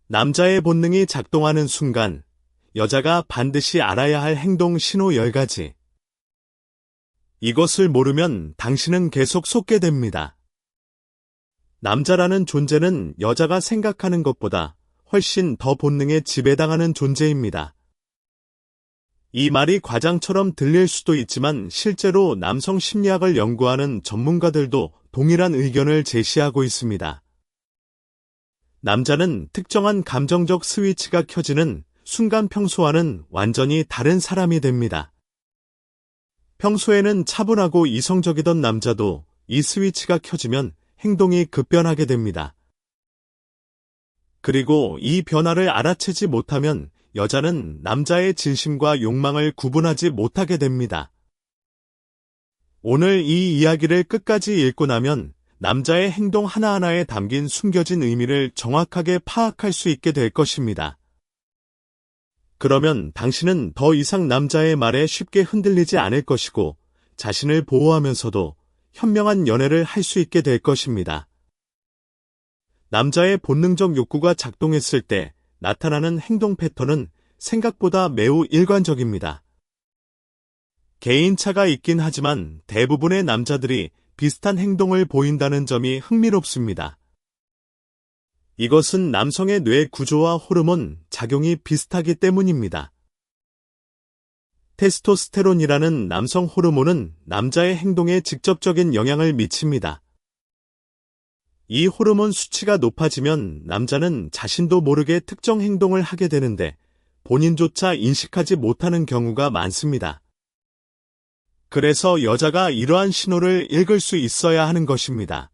남자의 본능이 작동하는 순간, 여자가 반드시 알아야 할 행동 신호 10가지. 이것을 모르면 당신은 계속 속게 됩니다. 남자라는 존재는 여자가 생각하는 것보다 훨씬 더 본능에 지배당하는 존재입니다. 이 말이 과장처럼 들릴 수도 있지만 실제로 남성 심리학을 연구하는 전문가들도 동일한 의견을 제시하고 있습니다. 남자는 특정한 감정적 스위치가 켜지는 순간 평소와는 완전히 다른 사람이 됩니다. 평소에는 차분하고 이성적이던 남자도 이 스위치가 켜지면 행동이 급변하게 됩니다. 그리고 이 변화를 알아채지 못하면 여자는 남자의 진심과 욕망을 구분하지 못하게 됩니다. 오늘 이 이야기를 끝까지 읽고 나면 남자의 행동 하나하나에 담긴 숨겨진 의미를 정확하게 파악할 수 있게 될 것입니다. 그러면 당신은 더 이상 남자의 말에 쉽게 흔들리지 않을 것이고 자신을 보호하면서도 현명한 연애를 할 수 있게 될 것입니다. 남자의 본능적 욕구가 작동했을 때 나타나는 행동 패턴은 생각보다 매우 일관적입니다. 개인차가 있긴 하지만 대부분의 남자들이 비슷한 행동을 보인다는 점이 흥미롭습니다. 이것은 남성의 뇌 구조와 호르몬 작용이 비슷하기 때문입니다. 테스토스테론이라는 남성 호르몬은 남자의 행동에 직접적인 영향을 미칩니다. 이 호르몬 수치가 높아지면 남자는 자신도 모르게 특정 행동을 하게 되는데 본인조차 인식하지 못하는 경우가 많습니다. 그래서 여자가 이러한 신호를 읽을 수 있어야 하는 것입니다.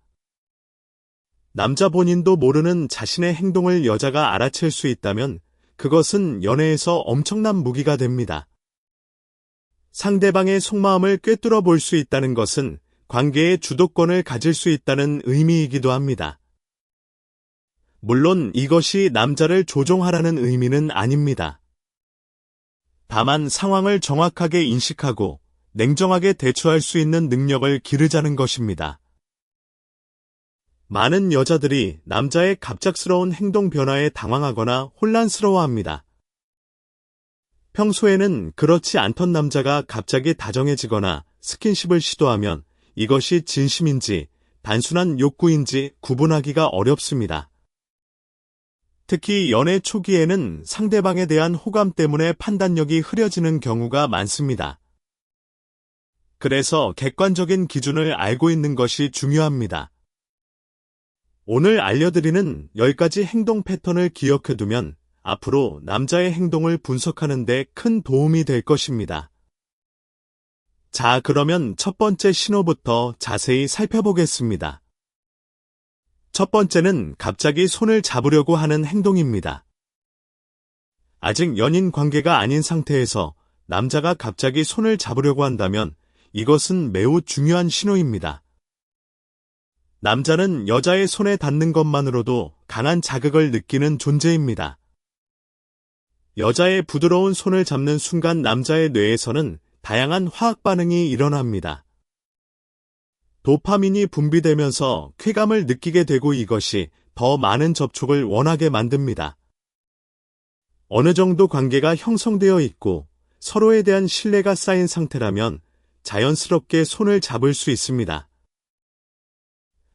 남자 본인도 모르는 자신의 행동을 여자가 알아챌 수 있다면 그것은 연애에서 엄청난 무기가 됩니다. 상대방의 속마음을 꿰뚫어 볼 수 있다는 것은 관계의 주도권을 가질 수 있다는 의미이기도 합니다. 물론 이것이 남자를 조종하라는 의미는 아닙니다. 다만 상황을 정확하게 인식하고 냉정하게 대처할 수 있는 능력을 기르자는 것입니다. 많은 여자들이 남자의 갑작스러운 행동 변화에 당황하거나 혼란스러워합니다. 평소에는 그렇지 않던 남자가 갑자기 다정해지거나 스킨십을 시도하면 이것이 진심인지 단순한 욕구인지 구분하기가 어렵습니다. 특히 연애 초기에는 상대방에 대한 호감 때문에 판단력이 흐려지는 경우가 많습니다. 그래서 객관적인 기준을 알고 있는 것이 중요합니다. 오늘 알려드리는 10가지 행동 패턴을 기억해두면 앞으로 남자의 행동을 분석하는 데 큰 도움이 될 것입니다. 자, 그러면 첫 번째 신호부터 자세히 살펴보겠습니다. 첫 번째는 갑자기 손을 잡으려고 하는 행동입니다. 아직 연인 관계가 아닌 상태에서 남자가 갑자기 손을 잡으려고 한다면 이것은 매우 중요한 신호입니다. 남자는 여자의 손에 닿는 것만으로도 강한 자극을 느끼는 존재입니다. 여자의 부드러운 손을 잡는 순간 남자의 뇌에서는 다양한 화학 반응이 일어납니다. 도파민이 분비되면서 쾌감을 느끼게 되고 이것이 더 많은 접촉을 원하게 만듭니다. 어느 정도 관계가 형성되어 있고 서로에 대한 신뢰가 쌓인 상태라면 자연스럽게 손을 잡을 수 있습니다.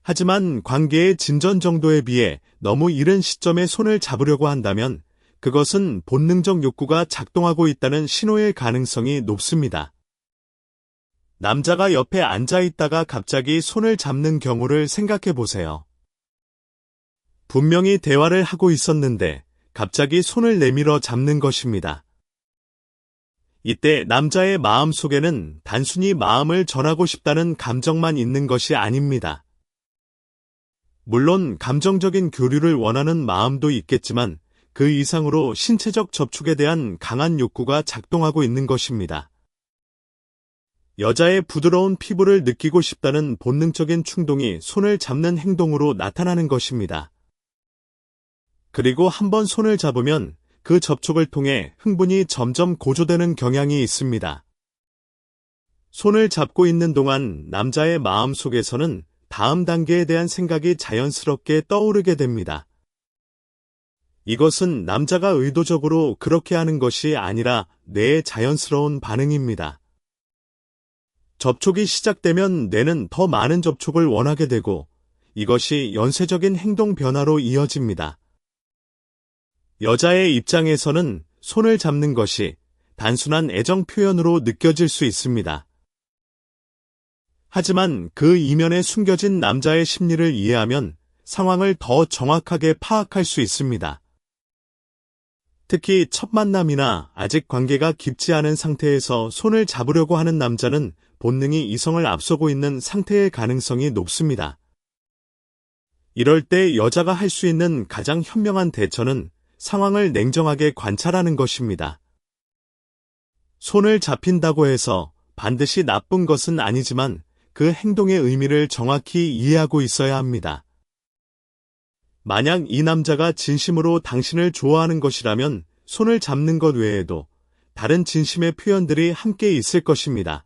하지만 관계의 진전 정도에 비해 너무 이른 시점에 손을 잡으려고 한다면 그것은 본능적 욕구가 작동하고 있다는 신호일 가능성이 높습니다. 남자가 옆에 앉아 있다가 갑자기 손을 잡는 경우를 생각해 보세요. 분명히 대화를 하고 있었는데 갑자기 손을 내밀어 잡는 것입니다. 이때 남자의 마음 속에는 단순히 마음을 전하고 싶다는 감정만 있는 것이 아닙니다. 물론 감정적인 교류를 원하는 마음도 있겠지만 그 이상으로 신체적 접촉에 대한 강한 욕구가 작동하고 있는 것입니다. 여자의 부드러운 피부를 느끼고 싶다는 본능적인 충동이 손을 잡는 행동으로 나타나는 것입니다. 그리고 한번 손을 잡으면 그 접촉을 통해 흥분이 점점 고조되는 경향이 있습니다. 손을 잡고 있는 동안 남자의 마음 속에서는 다음 단계에 대한 생각이 자연스럽게 떠오르게 됩니다. 이것은 남자가 의도적으로 그렇게 하는 것이 아니라 뇌의 자연스러운 반응입니다. 접촉이 시작되면 뇌는 더 많은 접촉을 원하게 되고 이것이 연쇄적인 행동 변화로 이어집니다. 여자의 입장에서는 손을 잡는 것이 단순한 애정 표현으로 느껴질 수 있습니다. 하지만 그 이면에 숨겨진 남자의 심리를 이해하면 상황을 더 정확하게 파악할 수 있습니다. 특히 첫 만남이나 아직 관계가 깊지 않은 상태에서 손을 잡으려고 하는 남자는 본능이 이성을 앞서고 있는 상태일 가능성이 높습니다. 이럴 때 여자가 할 수 있는 가장 현명한 대처는 상황을 냉정하게 관찰하는 것입니다. 손을 잡힌다고 해서 반드시 나쁜 것은 아니지만 그 행동의 의미를 정확히 이해하고 있어야 합니다. 만약 이 남자가 진심으로 당신을 좋아하는 것이라면 손을 잡는 것 외에도 다른 진심의 표현들이 함께 있을 것입니다.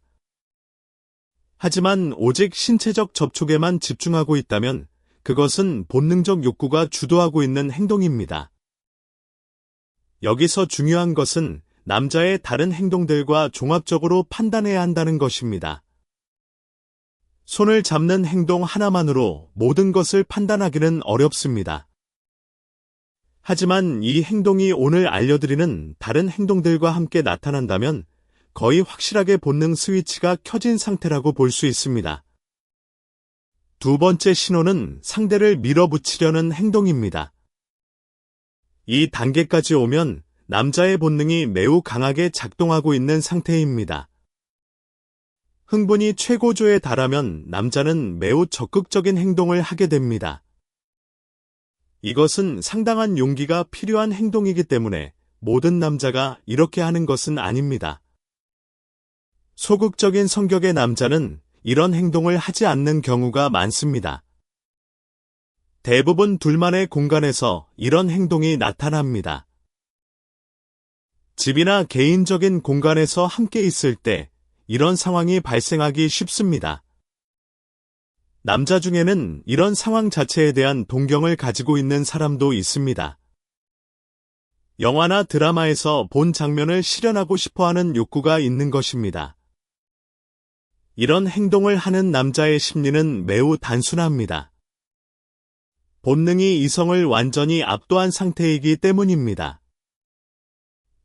하지만 오직 신체적 접촉에만 집중하고 있다면 그것은 본능적 욕구가 주도하고 있는 행동입니다. 여기서 중요한 것은 남자의 다른 행동들과 종합적으로 판단해야 한다는 것입니다. 손을 잡는 행동 하나만으로 모든 것을 판단하기는 어렵습니다. 하지만 이 행동이 오늘 알려드리는 다른 행동들과 함께 나타난다면 거의 확실하게 본능 스위치가 켜진 상태라고 볼 수 있습니다. 두 번째 신호는 상대를 밀어붙이려는 행동입니다. 이 단계까지 오면 남자의 본능이 매우 강하게 작동하고 있는 상태입니다. 흥분이 최고조에 달하면 남자는 매우 적극적인 행동을 하게 됩니다. 이것은 상당한 용기가 필요한 행동이기 때문에 모든 남자가 이렇게 하는 것은 아닙니다. 소극적인 성격의 남자는 이런 행동을 하지 않는 경우가 많습니다. 대부분 둘만의 공간에서 이런 행동이 나타납니다. 집이나 개인적인 공간에서 함께 있을 때 이런 상황이 발생하기 쉽습니다. 남자 중에는 이런 상황 자체에 대한 동경을 가지고 있는 사람도 있습니다. 영화나 드라마에서 본 장면을 실현하고 싶어하는 욕구가 있는 것입니다. 이런 행동을 하는 남자의 심리는 매우 단순합니다. 본능이 이성을 완전히 압도한 상태이기 때문입니다.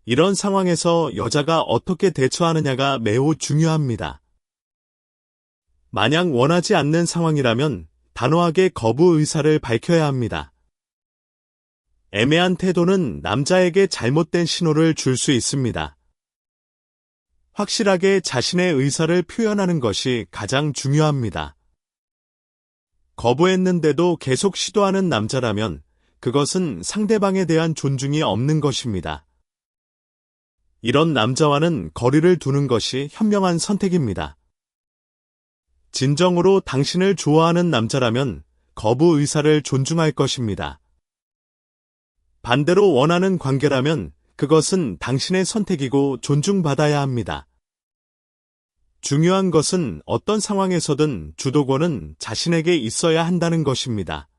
이런 상황에서 여자가 어떻게 대처하느냐가 매우 중요합니다. 만약 원하지 않는 상황이라면 단호하게 거부 의사를 밝혀야 합니다. 애매한 태도는 남자에게 잘못된 신호를 줄 수 있습니다. 확실하게 자신의 의사를 표현하는 것이 가장 중요합니다. 거부했는데도 계속 시도하는 남자라면 그것은 상대방에 대한 존중이 없는 것입니다. 이런 남자와는 거리를 두는 것이 현명한 선택입니다. 진정으로 당신을 좋아하는 남자라면 거부 의사를 존중할 것입니다. 반대로 원하는 관계라면 그것은 당신의 선택이고 존중받아야 합니다. 중요한 것은 어떤 상황에서든 주도권은 자신에게 있어야 한다는 것입니다.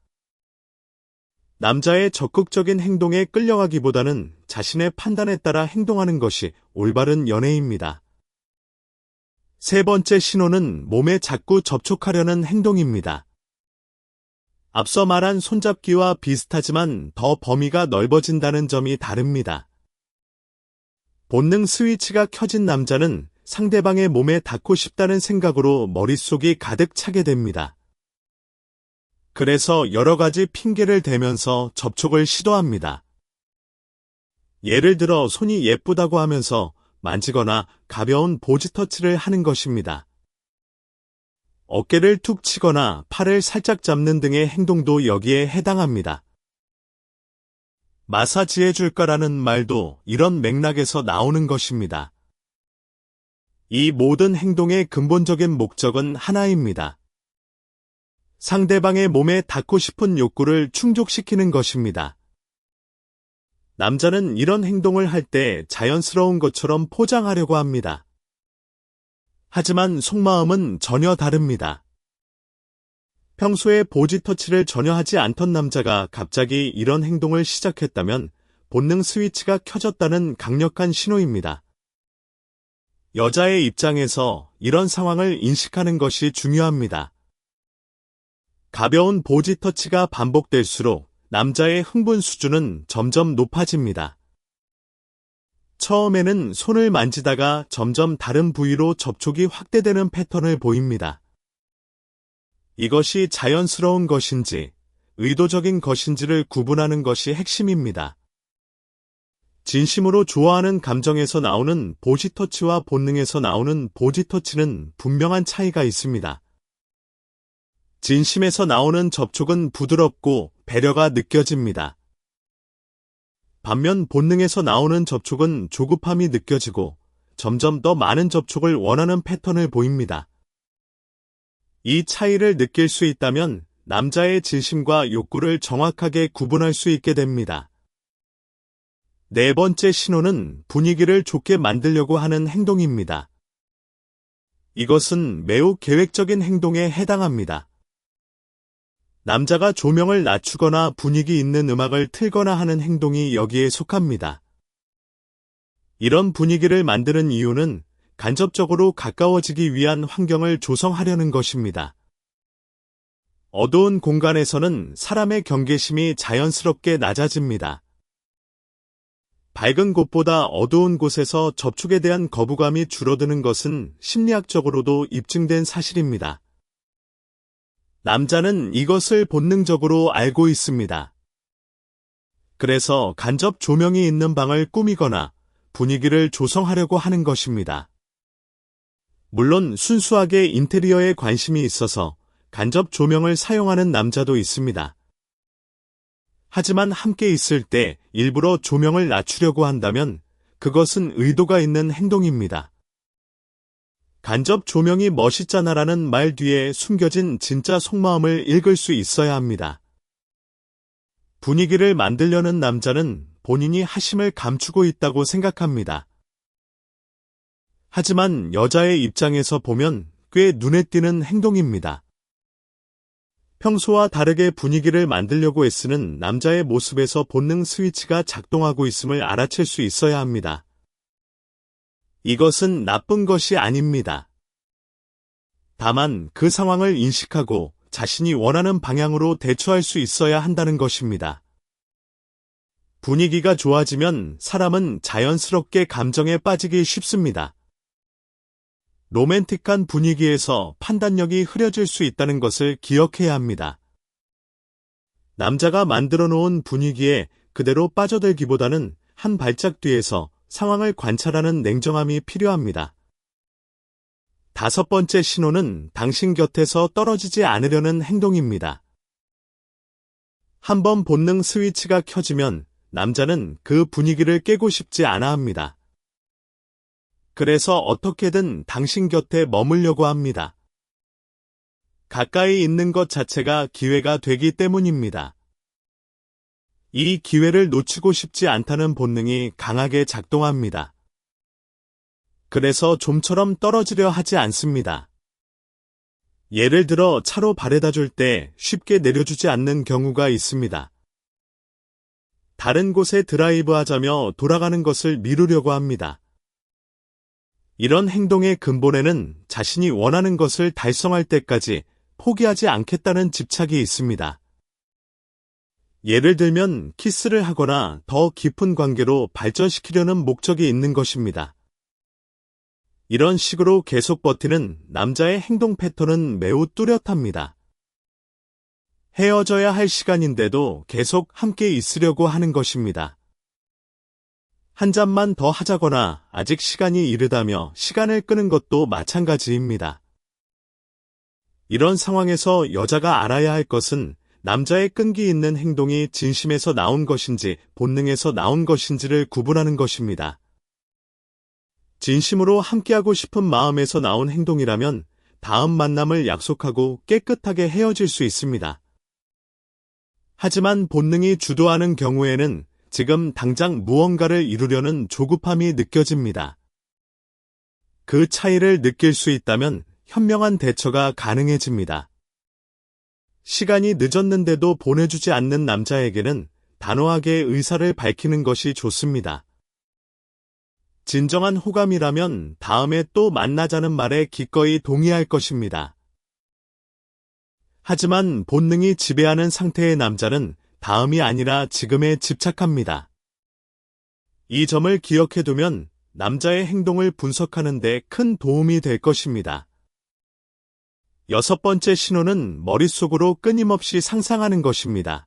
남자의 적극적인 행동에 끌려가기보다는 자신의 판단에 따라 행동하는 것이 올바른 연애입니다. 세 번째 신호는 몸에 자꾸 접촉하려는 행동입니다. 앞서 말한 손잡기와 비슷하지만 더 범위가 넓어진다는 점이 다릅니다. 본능 스위치가 켜진 남자는 상대방의 몸에 닿고 싶다는 생각으로 머릿속이 가득 차게 됩니다. 그래서 여러 가지 핑계를 대면서 접촉을 시도합니다. 예를 들어 손이 예쁘다고 하면서 만지거나 가벼운 보지터치를 하는 것입니다. 어깨를 툭 치거나 팔을 살짝 잡는 등의 행동도 여기에 해당합니다. 마사지해줄까라는 말도 이런 맥락에서 나오는 것입니다. 이 모든 행동의 근본적인 목적은 하나입니다. 상대방의 몸에 닿고 싶은 욕구를 충족시키는 것입니다. 남자는 이런 행동을 할 때 자연스러운 것처럼 포장하려고 합니다. 하지만 속마음은 전혀 다릅니다. 평소에 보지 터치를 전혀 하지 않던 남자가 갑자기 이런 행동을 시작했다면 본능 스위치가 켜졌다는 강력한 신호입니다. 여자의 입장에서 이런 상황을 인식하는 것이 중요합니다. 가벼운 보지 터치가 반복될수록 남자의 흥분 수준은 점점 높아집니다. 처음에는 손을 만지다가 점점 다른 부위로 접촉이 확대되는 패턴을 보입니다. 이것이 자연스러운 것인지 의도적인 것인지를 구분하는 것이 핵심입니다. 진심으로 좋아하는 감정에서 나오는 보지 터치와 본능에서 나오는 보지 터치는 분명한 차이가 있습니다. 진심에서 나오는 접촉은 부드럽고 배려가 느껴집니다. 반면 본능에서 나오는 접촉은 조급함이 느껴지고 점점 더 많은 접촉을 원하는 패턴을 보입니다. 이 차이를 느낄 수 있다면 남자의 진심과 욕구를 정확하게 구분할 수 있게 됩니다. 네 번째 신호는 분위기를 좋게 만들려고 하는 행동입니다. 이것은 매우 계획적인 행동에 해당합니다. 남자가 조명을 낮추거나 분위기 있는 음악을 틀거나 하는 행동이 여기에 속합니다. 이런 분위기를 만드는 이유는 간접적으로 가까워지기 위한 환경을 조성하려는 것입니다. 어두운 공간에서는 사람의 경계심이 자연스럽게 낮아집니다. 밝은 곳보다 어두운 곳에서 접촉에 대한 거부감이 줄어드는 것은 심리학적으로도 입증된 사실입니다. 남자는 이것을 본능적으로 알고 있습니다. 그래서 간접 조명이 있는 방을 꾸미거나 분위기를 조성하려고 하는 것입니다. 물론 순수하게 인테리어에 관심이 있어서 간접 조명을 사용하는 남자도 있습니다. 하지만 함께 있을 때 일부러 조명을 낮추려고 한다면 그것은 의도가 있는 행동입니다. 간접 조명이 멋있잖아라는 말 뒤에 숨겨진 진짜 속마음을 읽을 수 있어야 합니다. 분위기를 만들려는 남자는 본인이 하심을 감추고 있다고 생각합니다. 하지만 여자의 입장에서 보면 꽤 눈에 띄는 행동입니다. 평소와 다르게 분위기를 만들려고 애쓰는 남자의 모습에서 본능 스위치가 작동하고 있음을 알아챌 수 있어야 합니다. 이것은 나쁜 것이 아닙니다. 다만 그 상황을 인식하고 자신이 원하는 방향으로 대처할 수 있어야 한다는 것입니다. 분위기가 좋아지면 사람은 자연스럽게 감정에 빠지기 쉽습니다. 로맨틱한 분위기에서 판단력이 흐려질 수 있다는 것을 기억해야 합니다. 남자가 만들어 놓은 분위기에 그대로 빠져들기보다는 한 발짝 뒤에서 상황을 관찰하는 냉정함이 필요합니다. 다섯 번째 신호는 당신 곁에서 떨어지지 않으려는 행동입니다. 한번 본능 스위치가 켜지면 남자는 그 분위기를 깨고 싶지 않아 합니다. 그래서 어떻게든 당신 곁에 머물려고 합니다. 가까이 있는 것 자체가 기회가 되기 때문입니다. 이 기회를 놓치고 싶지 않다는 본능이 강하게 작동합니다. 그래서 좀처럼 떨어지려 하지 않습니다. 예를 들어 차로 바래다 줄 때 쉽게 내려주지 않는 경우가 있습니다. 다른 곳에 드라이브하자며 돌아가는 것을 미루려고 합니다. 이런 행동의 근본에는 자신이 원하는 것을 달성할 때까지 포기하지 않겠다는 집착이 있습니다. 예를 들면 키스를 하거나 더 깊은 관계로 발전시키려는 목적이 있는 것입니다. 이런 식으로 계속 버티는 남자의 행동 패턴은 매우 뚜렷합니다. 헤어져야 할 시간인데도 계속 함께 있으려고 하는 것입니다. 한 잔만 더 하자거나 아직 시간이 이르다며 시간을 끄는 것도 마찬가지입니다. 이런 상황에서 여자가 알아야 할 것은 남자의 끈기 있는 행동이 진심에서 나온 것인지 본능에서 나온 것인지를 구분하는 것입니다. 진심으로 함께하고 싶은 마음에서 나온 행동이라면 다음 만남을 약속하고 깨끗하게 헤어질 수 있습니다. 하지만 본능이 주도하는 경우에는 지금 당장 무언가를 이루려는 조급함이 느껴집니다. 그 차이를 느낄 수 있다면 현명한 대처가 가능해집니다. 시간이 늦었는데도 보내주지 않는 남자에게는 단호하게 의사를 밝히는 것이 좋습니다. 진정한 호감이라면 다음에 또 만나자는 말에 기꺼이 동의할 것입니다. 하지만 본능이 지배하는 상태의 남자는 다음이 아니라 지금에 집착합니다. 이 점을 기억해두면 남자의 행동을 분석하는 데 큰 도움이 될 것입니다. 6번째 신호는 머릿속으로 끊임없이 상상하는 것입니다.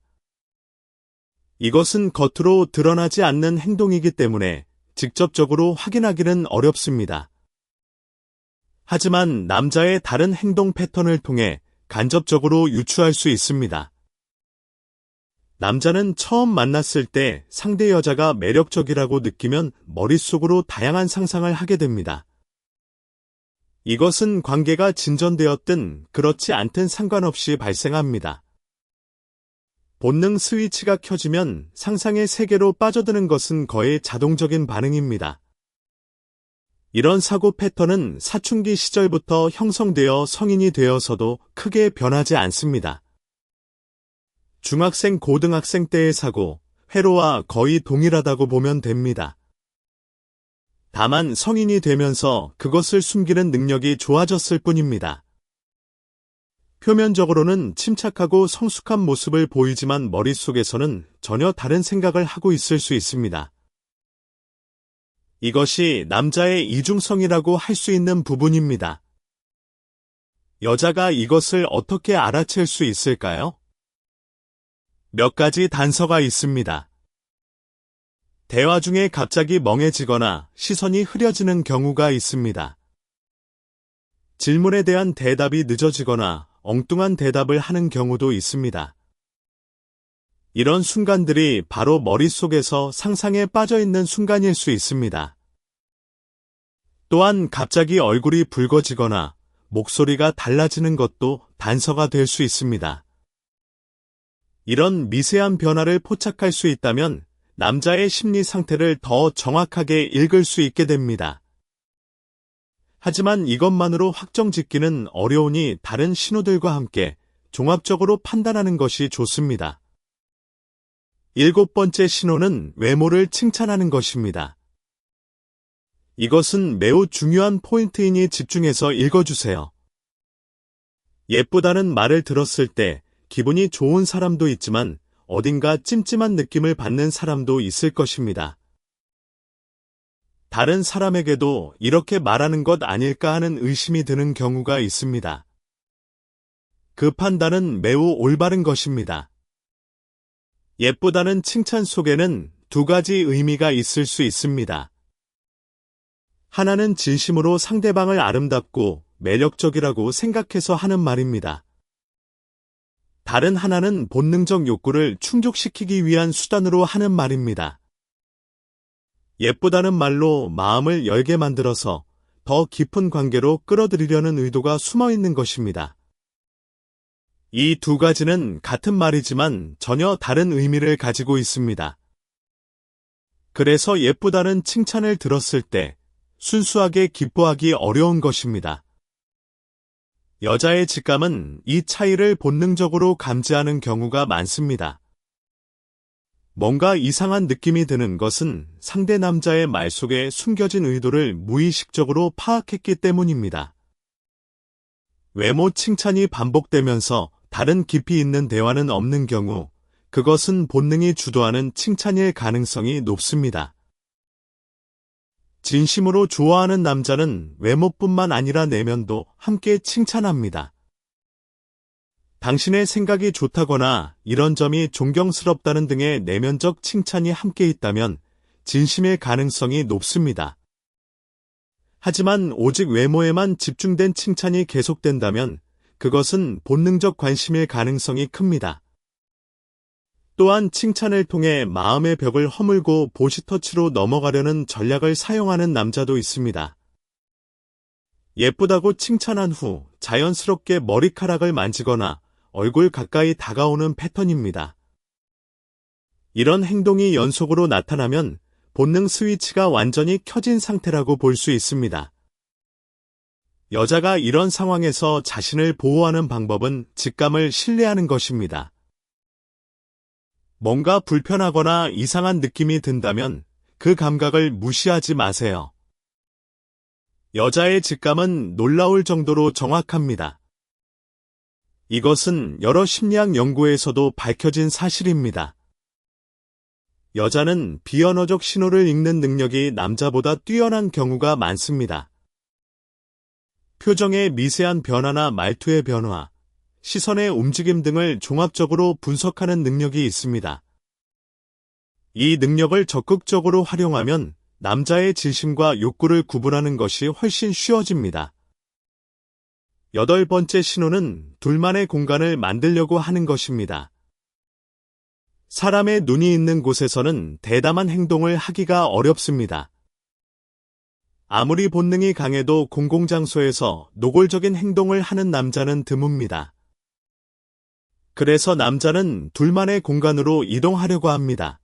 이것은 겉으로 드러나지 않는 행동이기 때문에 직접적으로 확인하기는 어렵습니다. 하지만 남자의 다른 행동 패턴을 통해 간접적으로 유추할 수 있습니다. 남자는 처음 만났을 때 상대 여자가 매력적이라고 느끼면 머릿속으로 다양한 상상을 하게 됩니다. 이것은 관계가 진전되었든 그렇지 않든 상관없이 발생합니다. 본능 스위치가 켜지면 상상의 세계로 빠져드는 것은 거의 자동적인 반응입니다. 이런 사고 패턴은 사춘기 시절부터 형성되어 성인이 되어서도 크게 변하지 않습니다. 중학생, 고등학생 때의 사고, 회로와 거의 동일하다고 보면 됩니다. 다만 성인이 되면서 그것을 숨기는 능력이 좋아졌을 뿐입니다. 표면적으로는 침착하고 성숙한 모습을 보이지만 머릿속에서는 전혀 다른 생각을 하고 있을 수 있습니다. 이것이 남자의 이중성이라고 할 수 있는 부분입니다. 여자가 이것을 어떻게 알아챌 수 있을까요? 몇 가지 단서가 있습니다. 대화 중에 갑자기 멍해지거나 시선이 흐려지는 경우가 있습니다. 질문에 대한 대답이 늦어지거나 엉뚱한 대답을 하는 경우도 있습니다. 이런 순간들이 바로 머릿속에서 상상에 빠져있는 순간일 수 있습니다. 또한 갑자기 얼굴이 붉어지거나 목소리가 달라지는 것도 단서가 될 수 있습니다. 이런 미세한 변화를 포착할 수 있다면 남자의 심리 상태를 더 정확하게 읽을 수 있게 됩니다. 하지만 이것만으로 확정짓기는 어려우니 다른 신호들과 함께 종합적으로 판단하는 것이 좋습니다. 7번째 신호는 외모를 칭찬하는 것입니다. 이것은 매우 중요한 포인트이니 집중해서 읽어주세요. 예쁘다는 말을 들었을 때 기분이 좋은 사람도 있지만 어딘가 찜찜한 느낌을 받는 사람도 있을 것입니다. 다른 사람에게도 이렇게 말하는 것 아닐까 하는 의심이 드는 경우가 있습니다. 그 판단은 매우 올바른 것입니다. 예쁘다는 칭찬 속에는 두 가지 의미가 있을 수 있습니다. 하나는 진심으로 상대방을 아름답고 매력적이라고 생각해서 하는 말입니다. 다른 하나는 본능적 욕구를 충족시키기 위한 수단으로 하는 말입니다. 예쁘다는 말로 마음을 열게 만들어서 더 깊은 관계로 끌어들이려는 의도가 숨어 있는 것입니다. 이 두 가지는 같은 말이지만 전혀 다른 의미를 가지고 있습니다. 그래서 예쁘다는 칭찬을 들었을 때 순수하게 기뻐하기 어려운 것입니다. 여자의 직감은 이 차이를 본능적으로 감지하는 경우가 많습니다. 뭔가 이상한 느낌이 드는 것은 상대 남자의 말 속에 숨겨진 의도를 무의식적으로 파악했기 때문입니다. 외모 칭찬이 반복되면서 다른 깊이 있는 대화는 없는 경우, 그것은 본능이 주도하는 칭찬일 가능성이 높습니다. 진심으로 좋아하는 남자는 외모뿐만 아니라 내면도 함께 칭찬합니다. 당신의 생각이 좋다거나 이런 점이 존경스럽다는 등의 내면적 칭찬이 함께 있다면 진심일 가능성이 높습니다. 하지만 오직 외모에만 집중된 칭찬이 계속된다면 그것은 본능적 관심일 가능성이 큽니다. 또한 칭찬을 통해 마음의 벽을 허물고 보시터치로 넘어가려는 전략을 사용하는 남자도 있습니다. 예쁘다고 칭찬한 후 자연스럽게 머리카락을 만지거나 얼굴 가까이 다가오는 패턴입니다. 이런 행동이 연속으로 나타나면 본능 스위치가 완전히 켜진 상태라고 볼 수 있습니다. 여자가 이런 상황에서 자신을 보호하는 방법은 직감을 신뢰하는 것입니다. 뭔가 불편하거나 이상한 느낌이 든다면 그 감각을 무시하지 마세요. 여자의 직감은 놀라울 정도로 정확합니다. 이것은 여러 심리학 연구에서도 밝혀진 사실입니다. 여자는 비언어적 신호를 읽는 능력이 남자보다 뛰어난 경우가 많습니다. 표정의 미세한 변화나 말투의 변화, 시선의 움직임 등을 종합적으로 분석하는 능력이 있습니다. 이 능력을 적극적으로 활용하면 남자의 진심과 욕구를 구분하는 것이 훨씬 쉬워집니다. 8번째 신호는 둘만의 공간을 만들려고 하는 것입니다. 사람의 눈이 있는 곳에서는 대담한 행동을 하기가 어렵습니다. 아무리 본능이 강해도 공공장소에서 노골적인 행동을 하는 남자는 드뭅니다. 그래서 남자는 둘만의 공간으로 이동하려고 합니다.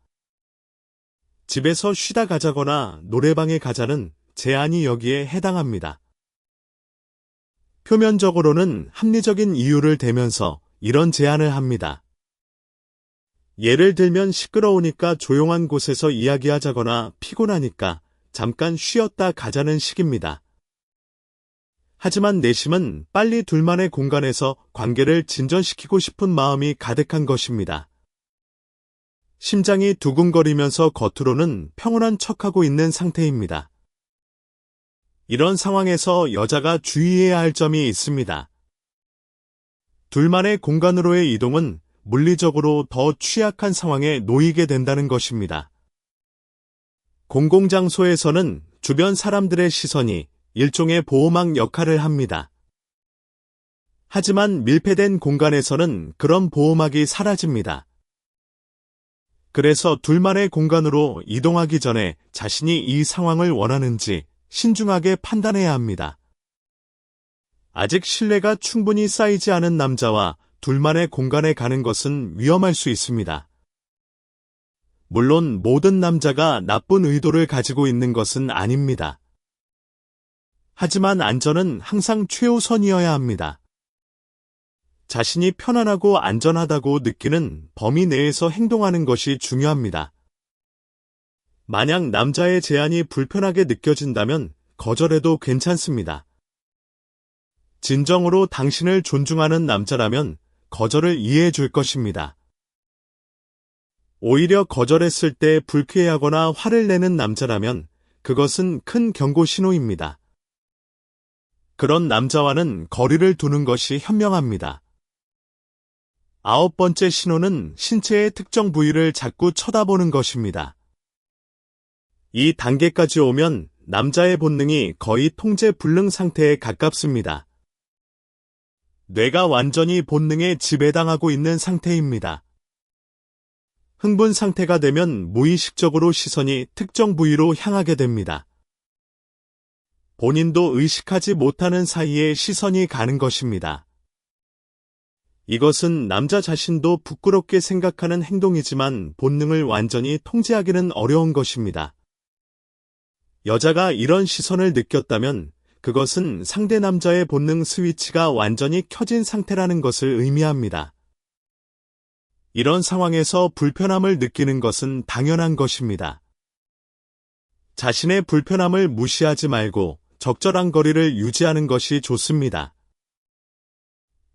집에서 쉬다 가자거나 노래방에 가자는 제안이 여기에 해당합니다. 표면적으로는 합리적인 이유를 대면서 이런 제안을 합니다. 예를 들면 시끄러우니까 조용한 곳에서 이야기하자거나 피곤하니까 잠깐 쉬었다 가자는 식입니다. 하지만 내심은 빨리 둘만의 공간에서 관계를 진전시키고 싶은 마음이 가득한 것입니다. 심장이 두근거리면서 겉으로는 평온한 척하고 있는 상태입니다. 이런 상황에서 여자가 주의해야 할 점이 있습니다. 둘만의 공간으로의 이동은 물리적으로 더 취약한 상황에 놓이게 된다는 것입니다. 공공장소에서는 주변 사람들의 시선이 일종의 보호막 역할을 합니다. 하지만 밀폐된 공간에서는 그런 보호막이 사라집니다. 그래서 둘만의 공간으로 이동하기 전에 자신이 이 상황을 원하는지 신중하게 판단해야 합니다. 아직 신뢰가 충분히 쌓이지 않은 남자와 둘만의 공간에 가는 것은 위험할 수 있습니다. 물론 모든 남자가 나쁜 의도를 가지고 있는 것은 아닙니다. 하지만 안전은 항상 최우선이어야 합니다. 자신이 편안하고 안전하다고 느끼는 범위 내에서 행동하는 것이 중요합니다. 만약 남자의 제안이 불편하게 느껴진다면 거절해도 괜찮습니다. 진정으로 당신을 존중하는 남자라면 거절을 이해해 줄 것입니다. 오히려 거절했을 때 불쾌해하거나 화를 내는 남자라면 그것은 큰 경고 신호입니다. 그런 남자와는 거리를 두는 것이 현명합니다. 9번째 신호는 신체의 특정 부위를 자꾸 쳐다보는 것입니다. 이 단계까지 오면 남자의 본능이 거의 통제 불능 상태에 가깝습니다. 뇌가 완전히 본능에 지배당하고 있는 상태입니다. 흥분 상태가 되면 무의식적으로 시선이 특정 부위로 향하게 됩니다. 본인도 의식하지 못하는 사이에 시선이 가는 것입니다. 이것은 남자 자신도 부끄럽게 생각하는 행동이지만 본능을 완전히 통제하기는 어려운 것입니다. 여자가 이런 시선을 느꼈다면 그것은 상대 남자의 본능 스위치가 완전히 켜진 상태라는 것을 의미합니다. 이런 상황에서 불편함을 느끼는 것은 당연한 것입니다. 자신의 불편함을 무시하지 말고 적절한 거리를 유지하는 것이 좋습니다.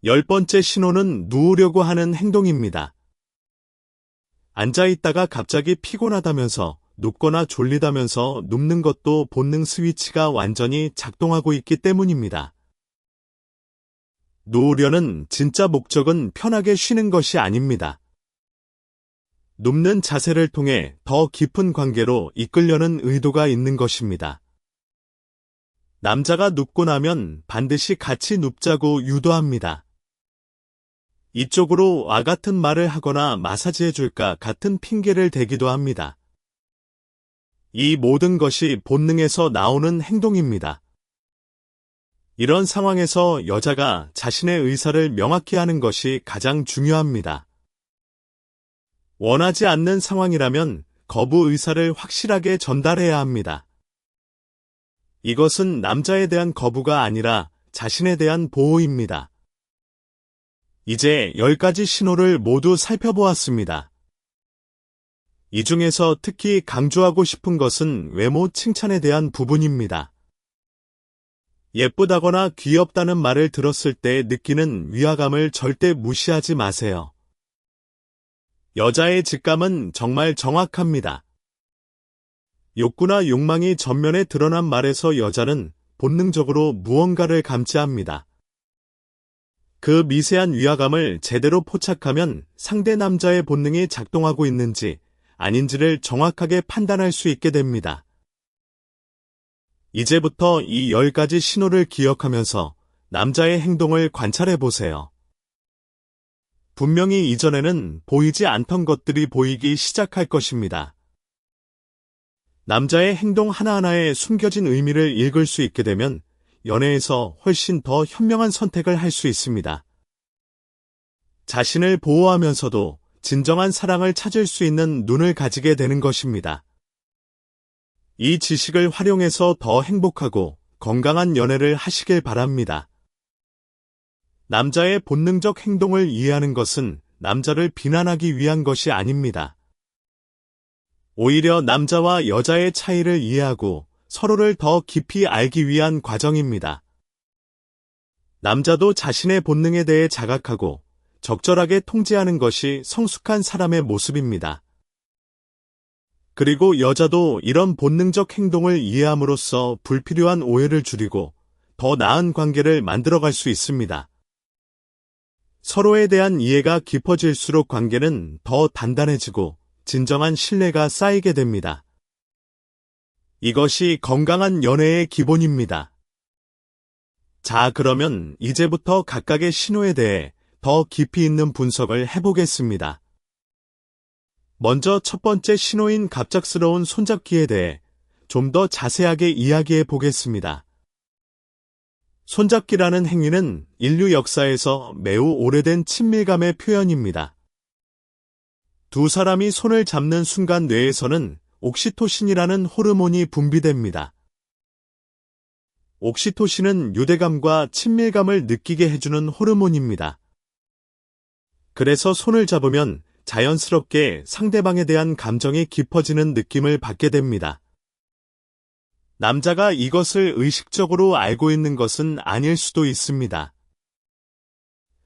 10번째 신호는 누우려고 하는 행동입니다. 앉아있다가 갑자기 피곤하다면서 눕거나 졸리다면서 눕는 것도 본능 스위치가 완전히 작동하고 있기 때문입니다. 누우려는 진짜 목적은 편하게 쉬는 것이 아닙니다. 눕는 자세를 통해 더 깊은 관계로 이끌려는 의도가 있는 것입니다. 남자가 눕고 나면 반드시 같이 눕자고 유도합니다. 이쪽으로 와 같은 말을 하거나 마사지해줄까 같은 핑계를 대기도 합니다. 이 모든 것이 본능에서 나오는 행동입니다. 이런 상황에서 여자가 자신의 의사를 명확히 하는 것이 가장 중요합니다. 원하지 않는 상황이라면 거부 의사를 확실하게 전달해야 합니다. 이것은 남자에 대한 거부가 아니라 자신에 대한 보호입니다. 이제 10가지 신호를 모두 살펴보았습니다. 이 중에서 특히 강조하고 싶은 것은 외모 칭찬에 대한 부분입니다. 예쁘다거나 귀엽다는 말을 들었을 때 느끼는 위화감을 절대 무시하지 마세요. 여자의 직감은 정말 정확합니다. 욕구나 욕망이 전면에 드러난 말에서 여자는 본능적으로 무언가를 감지합니다. 그 미세한 위화감을 제대로 포착하면 상대 남자의 본능이 작동하고 있는지 아닌지를 정확하게 판단할 수 있게 됩니다. 이제부터 이 10가지 신호를 기억하면서 남자의 행동을 관찰해 보세요. 분명히 이전에는 보이지 않던 것들이 보이기 시작할 것입니다. 남자의 행동 하나하나에 숨겨진 의미를 읽을 수 있게 되면 연애에서 훨씬 더 현명한 선택을 할 수 있습니다. 자신을 보호하면서도 진정한 사랑을 찾을 수 있는 눈을 가지게 되는 것입니다. 이 지식을 활용해서 더 행복하고 건강한 연애를 하시길 바랍니다. 남자의 본능적 행동을 이해하는 것은 남자를 비난하기 위한 것이 아닙니다. 오히려 남자와 여자의 차이를 이해하고 서로를 더 깊이 알기 위한 과정입니다. 남자도 자신의 본능에 대해 자각하고 적절하게 통제하는 것이 성숙한 사람의 모습입니다. 그리고 여자도 이런 본능적 행동을 이해함으로써 불필요한 오해를 줄이고 더 나은 관계를 만들어갈 수 있습니다. 서로에 대한 이해가 깊어질수록 관계는 더 단단해지고 진정한 신뢰가 쌓이게 됩니다. 이것이 건강한 연애의 기본입니다. 자, 그러면 이제부터 각각의 신호에 대해 더 깊이 있는 분석을 해보겠습니다. 먼저 첫 번째 신호인 갑작스러운 손잡기에 대해 좀 더 자세하게 이야기해 보겠습니다. 손잡기라는 행위는 인류 역사에서 매우 오래된 친밀감의 표현입니다. 두 사람이 손을 잡는 순간 뇌에서는 옥시토신이라는 호르몬이 분비됩니다. 옥시토신은 유대감과 친밀감을 느끼게 해주는 호르몬입니다. 그래서 손을 잡으면 자연스럽게 상대방에 대한 감정이 깊어지는 느낌을 받게 됩니다. 남자가 이것을 의식적으로 알고 있는 것은 아닐 수도 있습니다.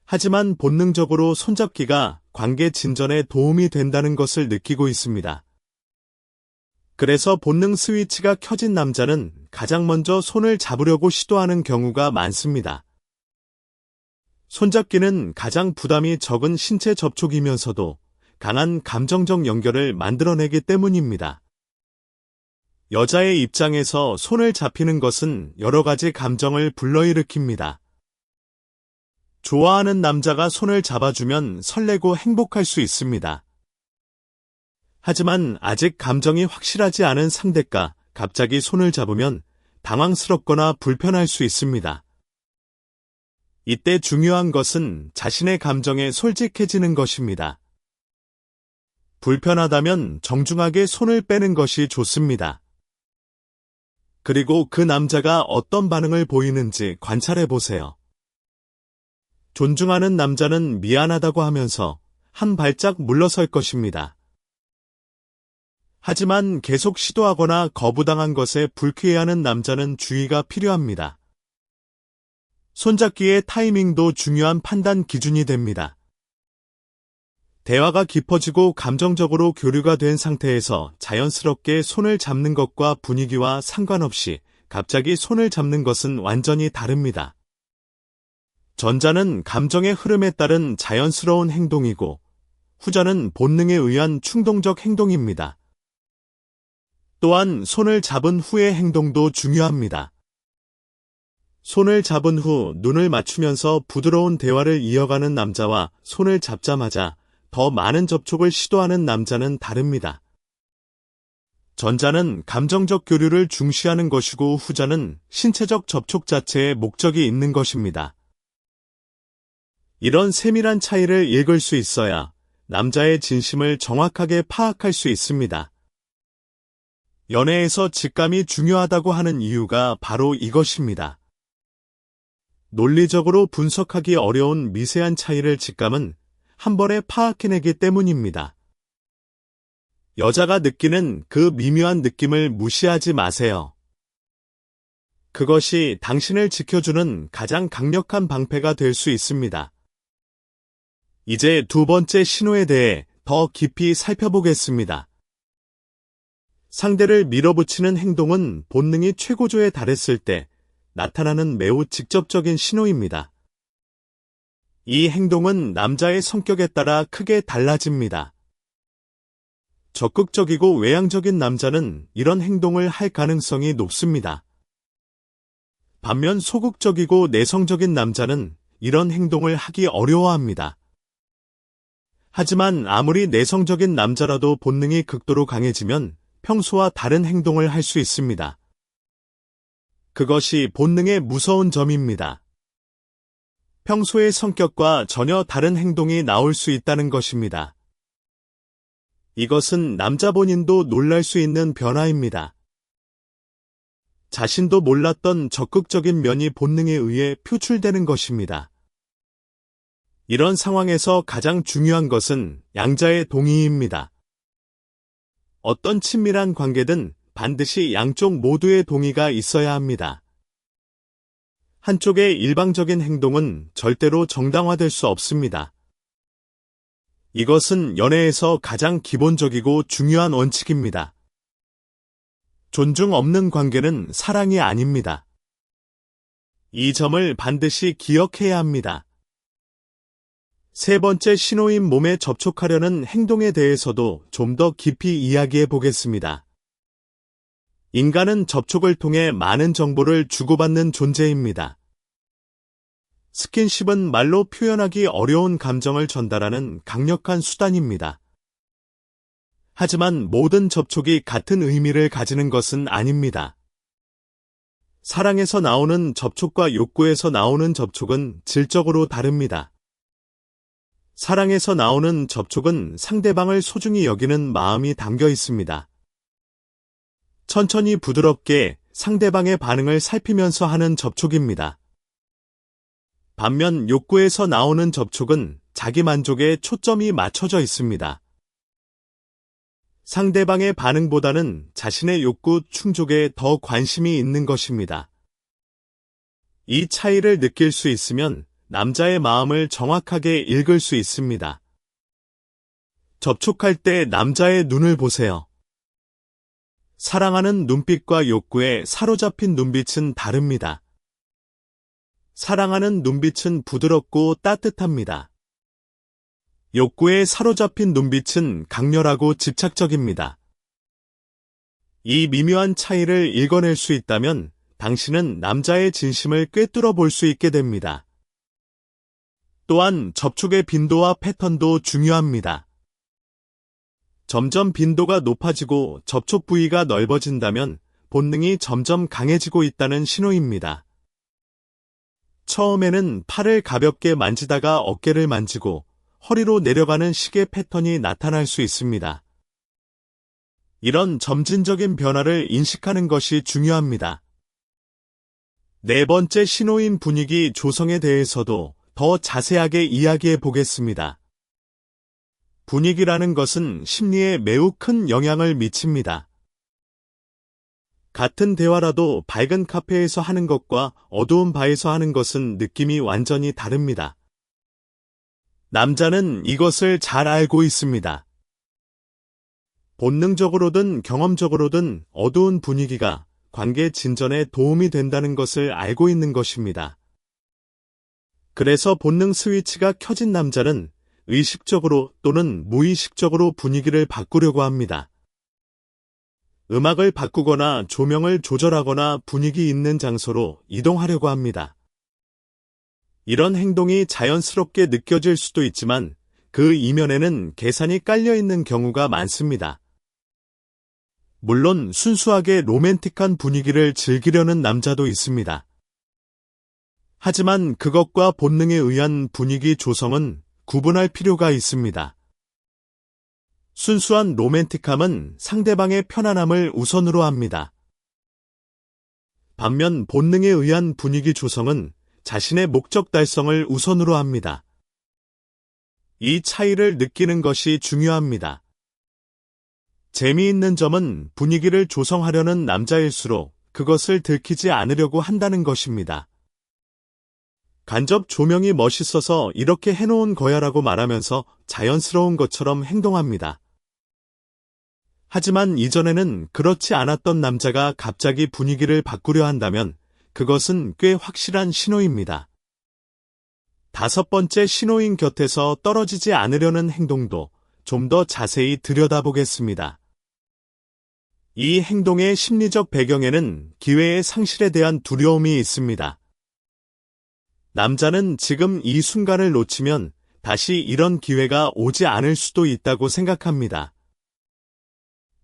하지만 본능적으로 손잡기가 관계 진전에 도움이 된다는 것을 느끼고 있습니다. 그래서 본능 스위치가 켜진 남자는 가장 먼저 손을 잡으려고 시도하는 경우가 많습니다. 손잡기는 가장 부담이 적은 신체 접촉이면서도 강한 감정적 연결을 만들어내기 때문입니다. 여자의 입장에서 손을 잡히는 것은 여러 가지 감정을 불러일으킵니다. 좋아하는 남자가 손을 잡아주면 설레고 행복할 수 있습니다. 하지만 아직 감정이 확실하지 않은 상대가 갑자기 손을 잡으면 당황스럽거나 불편할 수 있습니다. 이때 중요한 것은 자신의 감정에 솔직해지는 것입니다. 불편하다면 정중하게 손을 빼는 것이 좋습니다. 그리고 그 남자가 어떤 반응을 보이는지 관찰해 보세요. 존중하는 남자는 미안하다고 하면서 한 발짝 물러설 것입니다. 하지만 계속 시도하거나 거부당한 것에 불쾌해하는 남자는 주의가 필요합니다. 손잡기의 타이밍도 중요한 판단 기준이 됩니다. 대화가 깊어지고 감정적으로 교류가 된 상태에서 자연스럽게 손을 잡는 것과 분위기와 상관없이 갑자기 손을 잡는 것은 완전히 다릅니다. 전자는 감정의 흐름에 따른 자연스러운 행동이고 후자는 본능에 의한 충동적 행동입니다. 또한 손을 잡은 후의 행동도 중요합니다. 손을 잡은 후 눈을 맞추면서 부드러운 대화를 이어가는 남자와 손을 잡자마자 더 많은 접촉을 시도하는 남자는 다릅니다. 전자는 감정적 교류를 중시하는 것이고 후자는 신체적 접촉 자체에 목적이 있는 것입니다. 이런 세밀한 차이를 읽을 수 있어야 남자의 진심을 정확하게 파악할 수 있습니다. 연애에서 직감이 중요하다고 하는 이유가 바로 이것입니다. 논리적으로 분석하기 어려운 미세한 차이를 직감은 한 번에 파악해내기 때문입니다. 여자가 느끼는 그 미묘한 느낌을 무시하지 마세요. 그것이 당신을 지켜주는 가장 강력한 방패가 될 수 있습니다. 이제 두 번째 신호에 대해 더 깊이 살펴보겠습니다. 상대를 밀어붙이는 행동은 본능이 최고조에 달했을 때 나타나는 매우 직접적인 신호입니다. 이 행동은 남자의 성격에 따라 크게 달라집니다. 적극적이고 외향적인 남자는 이런 행동을 할 가능성이 높습니다. 반면 소극적이고 내성적인 남자는 이런 행동을 하기 어려워합니다. 하지만 아무리 내성적인 남자라도 본능이 극도로 강해지면 평소와 다른 행동을 할 수 있습니다. 그것이 본능의 무서운 점입니다. 평소의 성격과 전혀 다른 행동이 나올 수 있다는 것입니다. 이것은 남자 본인도 놀랄 수 있는 변화입니다. 자신도 몰랐던 적극적인 면이 본능에 의해 표출되는 것입니다. 이런 상황에서 가장 중요한 것은 양자의 동의입니다. 어떤 친밀한 관계든 반드시 양쪽 모두의 동의가 있어야 합니다. 한쪽의 일방적인 행동은 절대로 정당화될 수 없습니다. 이것은 연애에서 가장 기본적이고 중요한 원칙입니다. 존중 없는 관계는 사랑이 아닙니다. 이 점을 반드시 기억해야 합니다. 세 번째 신호인 몸에 접촉하려는 행동에 대해서도 좀 더 깊이 이야기해 보겠습니다. 인간은 접촉을 통해 많은 정보를 주고받는 존재입니다. 스킨십은 말로 표현하기 어려운 감정을 전달하는 강력한 수단입니다. 하지만 모든 접촉이 같은 의미를 가지는 것은 아닙니다. 사랑에서 나오는 접촉과 욕구에서 나오는 접촉은 질적으로 다릅니다. 사랑에서 나오는 접촉은 상대방을 소중히 여기는 마음이 담겨 있습니다. 천천히 부드럽게 상대방의 반응을 살피면서 하는 접촉입니다. 반면 욕구에서 나오는 접촉은 자기 만족에 초점이 맞춰져 있습니다. 상대방의 반응보다는 자신의 욕구 충족에 더 관심이 있는 것입니다. 이 차이를 느낄 수 있으면 남자의 마음을 정확하게 읽을 수 있습니다. 접촉할 때 남자의 눈을 보세요. 사랑하는 눈빛과 욕구에 사로잡힌 눈빛은 다릅니다. 사랑하는 눈빛은 부드럽고 따뜻합니다. 욕구에 사로잡힌 눈빛은 강렬하고 집착적입니다. 이 미묘한 차이를 읽어낼 수 있다면 당신은 남자의 진심을 꿰뚫어 볼 수 있게 됩니다. 또한 접촉의 빈도와 패턴도 중요합니다. 점점 빈도가 높아지고 접촉 부위가 넓어진다면 본능이 점점 강해지고 있다는 신호입니다. 처음에는 팔을 가볍게 만지다가 어깨를 만지고 허리로 내려가는 식의 패턴이 나타날 수 있습니다. 이런 점진적인 변화를 인식하는 것이 중요합니다. 네 번째 신호인 분위기 조성에 대해서도 더 자세하게 이야기해 보겠습니다. 분위기라는 것은 심리에 매우 큰 영향을 미칩니다. 같은 대화라도 밝은 카페에서 하는 것과 어두운 바에서 하는 것은 느낌이 완전히 다릅니다. 남자는 이것을 잘 알고 있습니다. 본능적으로든 경험적으로든 어두운 분위기가 관계 진전에 도움이 된다는 것을 알고 있는 것입니다. 그래서 본능 스위치가 켜진 남자는 의식적으로 또는 무의식적으로 분위기를 바꾸려고 합니다. 음악을 바꾸거나 조명을 조절하거나 분위기 있는 장소로 이동하려고 합니다. 이런 행동이 자연스럽게 느껴질 수도 있지만 그 이면에는 계산이 깔려 있는 경우가 많습니다. 물론 순수하게 로맨틱한 분위기를 즐기려는 남자도 있습니다. 하지만 그것과 본능에 의한 분위기 조성은 구분할 필요가 있습니다. 순수한 로맨틱함은 상대방의 편안함을 우선으로 합니다. 반면 본능에 의한 분위기 조성은 자신의 목적 달성을 우선으로 합니다. 이 차이를 느끼는 것이 중요합니다. 재미있는 점은 분위기를 조성하려는 남자일수록 그것을 들키지 않으려고 한다는 것입니다. 간접 조명이 멋있어서 이렇게 해놓은 거야라고 말하면서 자연스러운 것처럼 행동합니다. 하지만 이전에는 그렇지 않았던 남자가 갑자기 분위기를 바꾸려 한다면 그것은 꽤 확실한 신호입니다. 다섯 번째 신호인 곁에서 떨어지지 않으려는 행동도 좀 더 자세히 들여다보겠습니다. 이 행동의 심리적 배경에는 기회의 상실에 대한 두려움이 있습니다. 남자는 지금 이 순간을 놓치면 다시 이런 기회가 오지 않을 수도 있다고 생각합니다.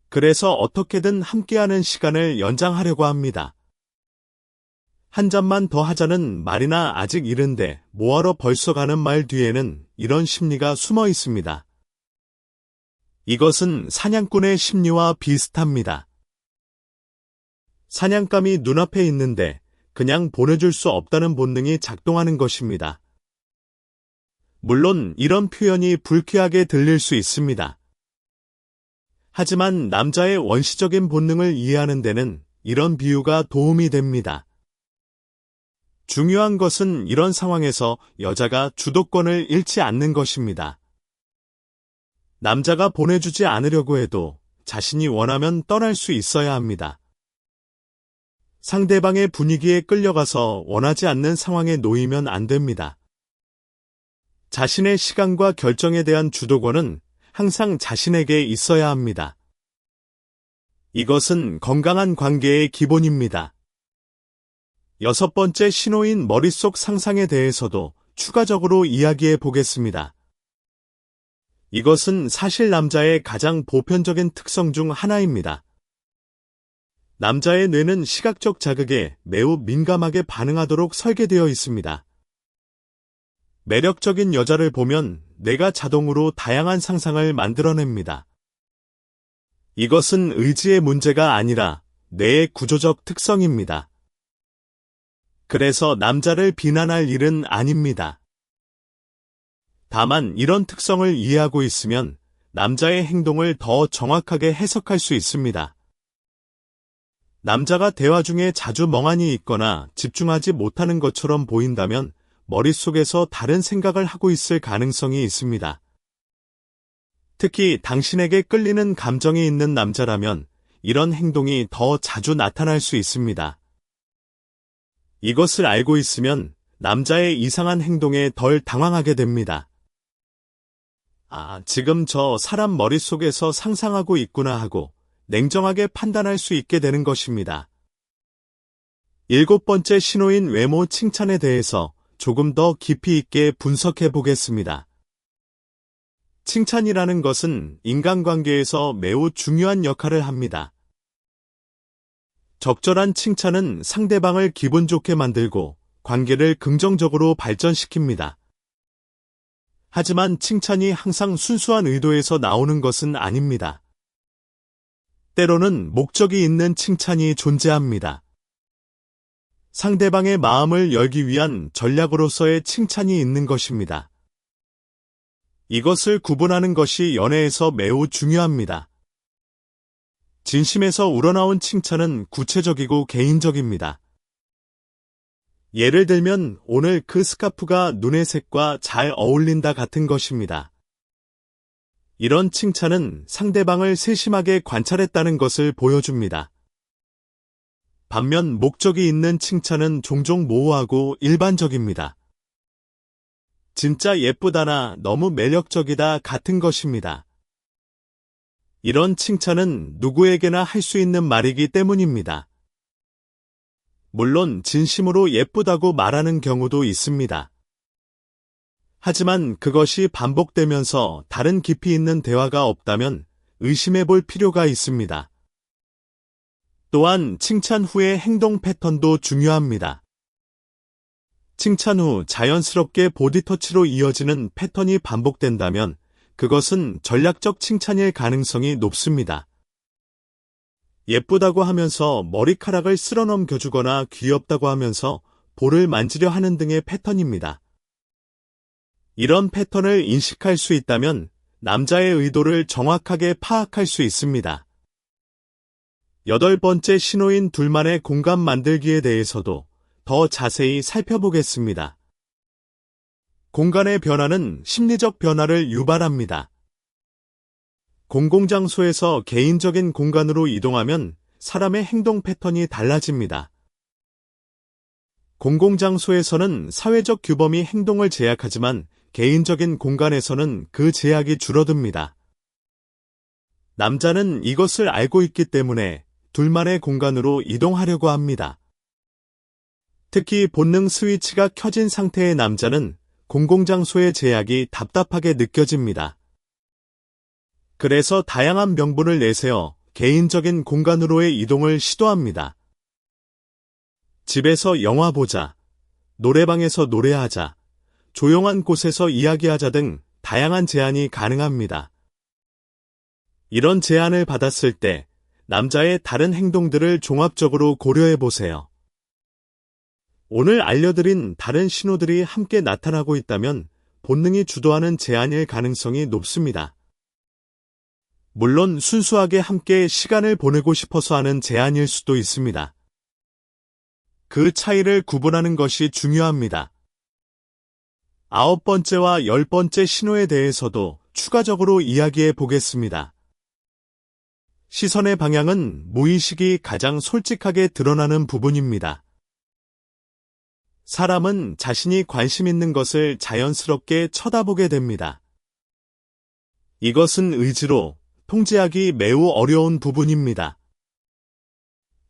그래서 어떻게든 함께하는 시간을 연장하려고 합니다. 한 잔만 더 하자는 말이나 아직 이른데 뭐하러 벌써 가는 말 뒤에는 이런 심리가 숨어 있습니다. 이것은 사냥꾼의 심리와 비슷합니다. 사냥감이 눈앞에 있는데 그냥 보내줄 수 없다는 본능이 작동하는 것입니다. 물론 이런 표현이 불쾌하게 들릴 수 있습니다. 하지만 남자의 원시적인 본능을 이해하는 데는 이런 비유가 도움이 됩니다. 중요한 것은 이런 상황에서 여자가 주도권을 잃지 않는 것입니다. 남자가 보내주지 않으려고 해도 자신이 원하면 떠날 수 있어야 합니다. 상대방의 분위기에 끌려가서 원하지 않는 상황에 놓이면 안 됩니다. 자신의 시간과 결정에 대한 주도권은 항상 자신에게 있어야 합니다. 이것은 건강한 관계의 기본입니다. 여섯 번째 신호인 머릿속 상상에 대해서도 추가적으로 이야기해 보겠습니다. 이것은 사실 남자의 가장 보편적인 특성 중 하나입니다. 남자의 뇌는 시각적 자극에 매우 민감하게 반응하도록 설계되어 있습니다. 매력적인 여자를 보면 뇌가 자동으로 다양한 상상을 만들어냅니다. 이것은 의지의 문제가 아니라 뇌의 구조적 특성입니다. 그래서 남자를 비난할 일은 아닙니다. 다만 이런 특성을 이해하고 있으면 남자의 행동을 더 정확하게 해석할 수 있습니다. 남자가 대화 중에 자주 멍하니 있거나 집중하지 못하는 것처럼 보인다면 머릿속에서 다른 생각을 하고 있을 가능성이 있습니다. 특히 당신에게 끌리는 감정이 있는 남자라면 이런 행동이 더 자주 나타날 수 있습니다. 이것을 알고 있으면 남자의 이상한 행동에 덜 당황하게 됩니다. 지금 저 사람 머릿속에서 상상하고 있구나 하고 냉정하게 판단할 수 있게 되는 것입니다. 일곱 번째 신호인 외모 칭찬에 대해서 조금 더 깊이 있게 분석해 보겠습니다. 칭찬이라는 것은 인간관계에서 매우 중요한 역할을 합니다. 적절한 칭찬은 상대방을 기분 좋게 만들고 관계를 긍정적으로 발전시킵니다. 하지만 칭찬이 항상 순수한 의도에서 나오는 것은 아닙니다. 때로는 목적이 있는 칭찬이 존재합니다. 상대방의 마음을 열기 위한 전략으로서의 칭찬이 있는 것입니다. 이것을 구분하는 것이 연애에서 매우 중요합니다. 진심에서 우러나온 칭찬은 구체적이고 개인적입니다. 예를 들면 오늘 그 스카프가 눈의 색과 잘 어울린다 같은 것입니다. 이런 칭찬은 상대방을 세심하게 관찰했다는 것을 보여줍니다. 반면 목적이 있는 칭찬은 종종 모호하고 일반적입니다. 진짜 예쁘다나 너무 매력적이다 같은 것입니다. 이런 칭찬은 누구에게나 할 수 있는 말이기 때문입니다. 물론 진심으로 예쁘다고 말하는 경우도 있습니다. 하지만 그것이 반복되면서 다른 깊이 있는 대화가 없다면 의심해 볼 필요가 있습니다. 또한 칭찬 후의 행동 패턴도 중요합니다. 칭찬 후 자연스럽게 보디터치로 이어지는 패턴이 반복된다면 그것은 전략적 칭찬일 가능성이 높습니다. 예쁘다고 하면서 머리카락을 쓸어넘겨주거나 귀엽다고 하면서 볼을 만지려 하는 등의 패턴입니다. 이런 패턴을 인식할 수 있다면 남자의 의도를 정확하게 파악할 수 있습니다. 8번째 신호인 둘만의 공간 만들기에 대해서도 더 자세히 살펴보겠습니다. 공간의 변화는 심리적 변화를 유발합니다. 공공장소에서 개인적인 공간으로 이동하면 사람의 행동 패턴이 달라집니다. 공공장소에서는 사회적 규범이 행동을 제약하지만 개인적인 공간에서는 그 제약이 줄어듭니다. 남자는 이것을 알고 있기 때문에 둘만의 공간으로 이동하려고 합니다. 특히 본능 스위치가 켜진 상태의 남자는 공공장소의 제약이 답답하게 느껴집니다. 그래서 다양한 명분을 내세워 개인적인 공간으로의 이동을 시도합니다. 집에서 영화 보자, 노래방에서 노래하자, 조용한 곳에서 이야기하자 등 다양한 제안이 가능합니다. 이런 제안을 받았을 때 남자의 다른 행동들을 종합적으로 고려해 보세요. 오늘 알려드린 다른 신호들이 함께 나타나고 있다면 본능이 주도하는 제안일 가능성이 높습니다. 물론 순수하게 함께 시간을 보내고 싶어서 하는 제안일 수도 있습니다. 그 차이를 구분하는 것이 중요합니다. 9번째와 10번째 신호에 대해서도 추가적으로 이야기해 보겠습니다. 시선의 방향은 무의식이 가장 솔직하게 드러나는 부분입니다. 사람은 자신이 관심 있는 것을 자연스럽게 쳐다보게 됩니다. 이것은 의지로 통제하기 매우 어려운 부분입니다.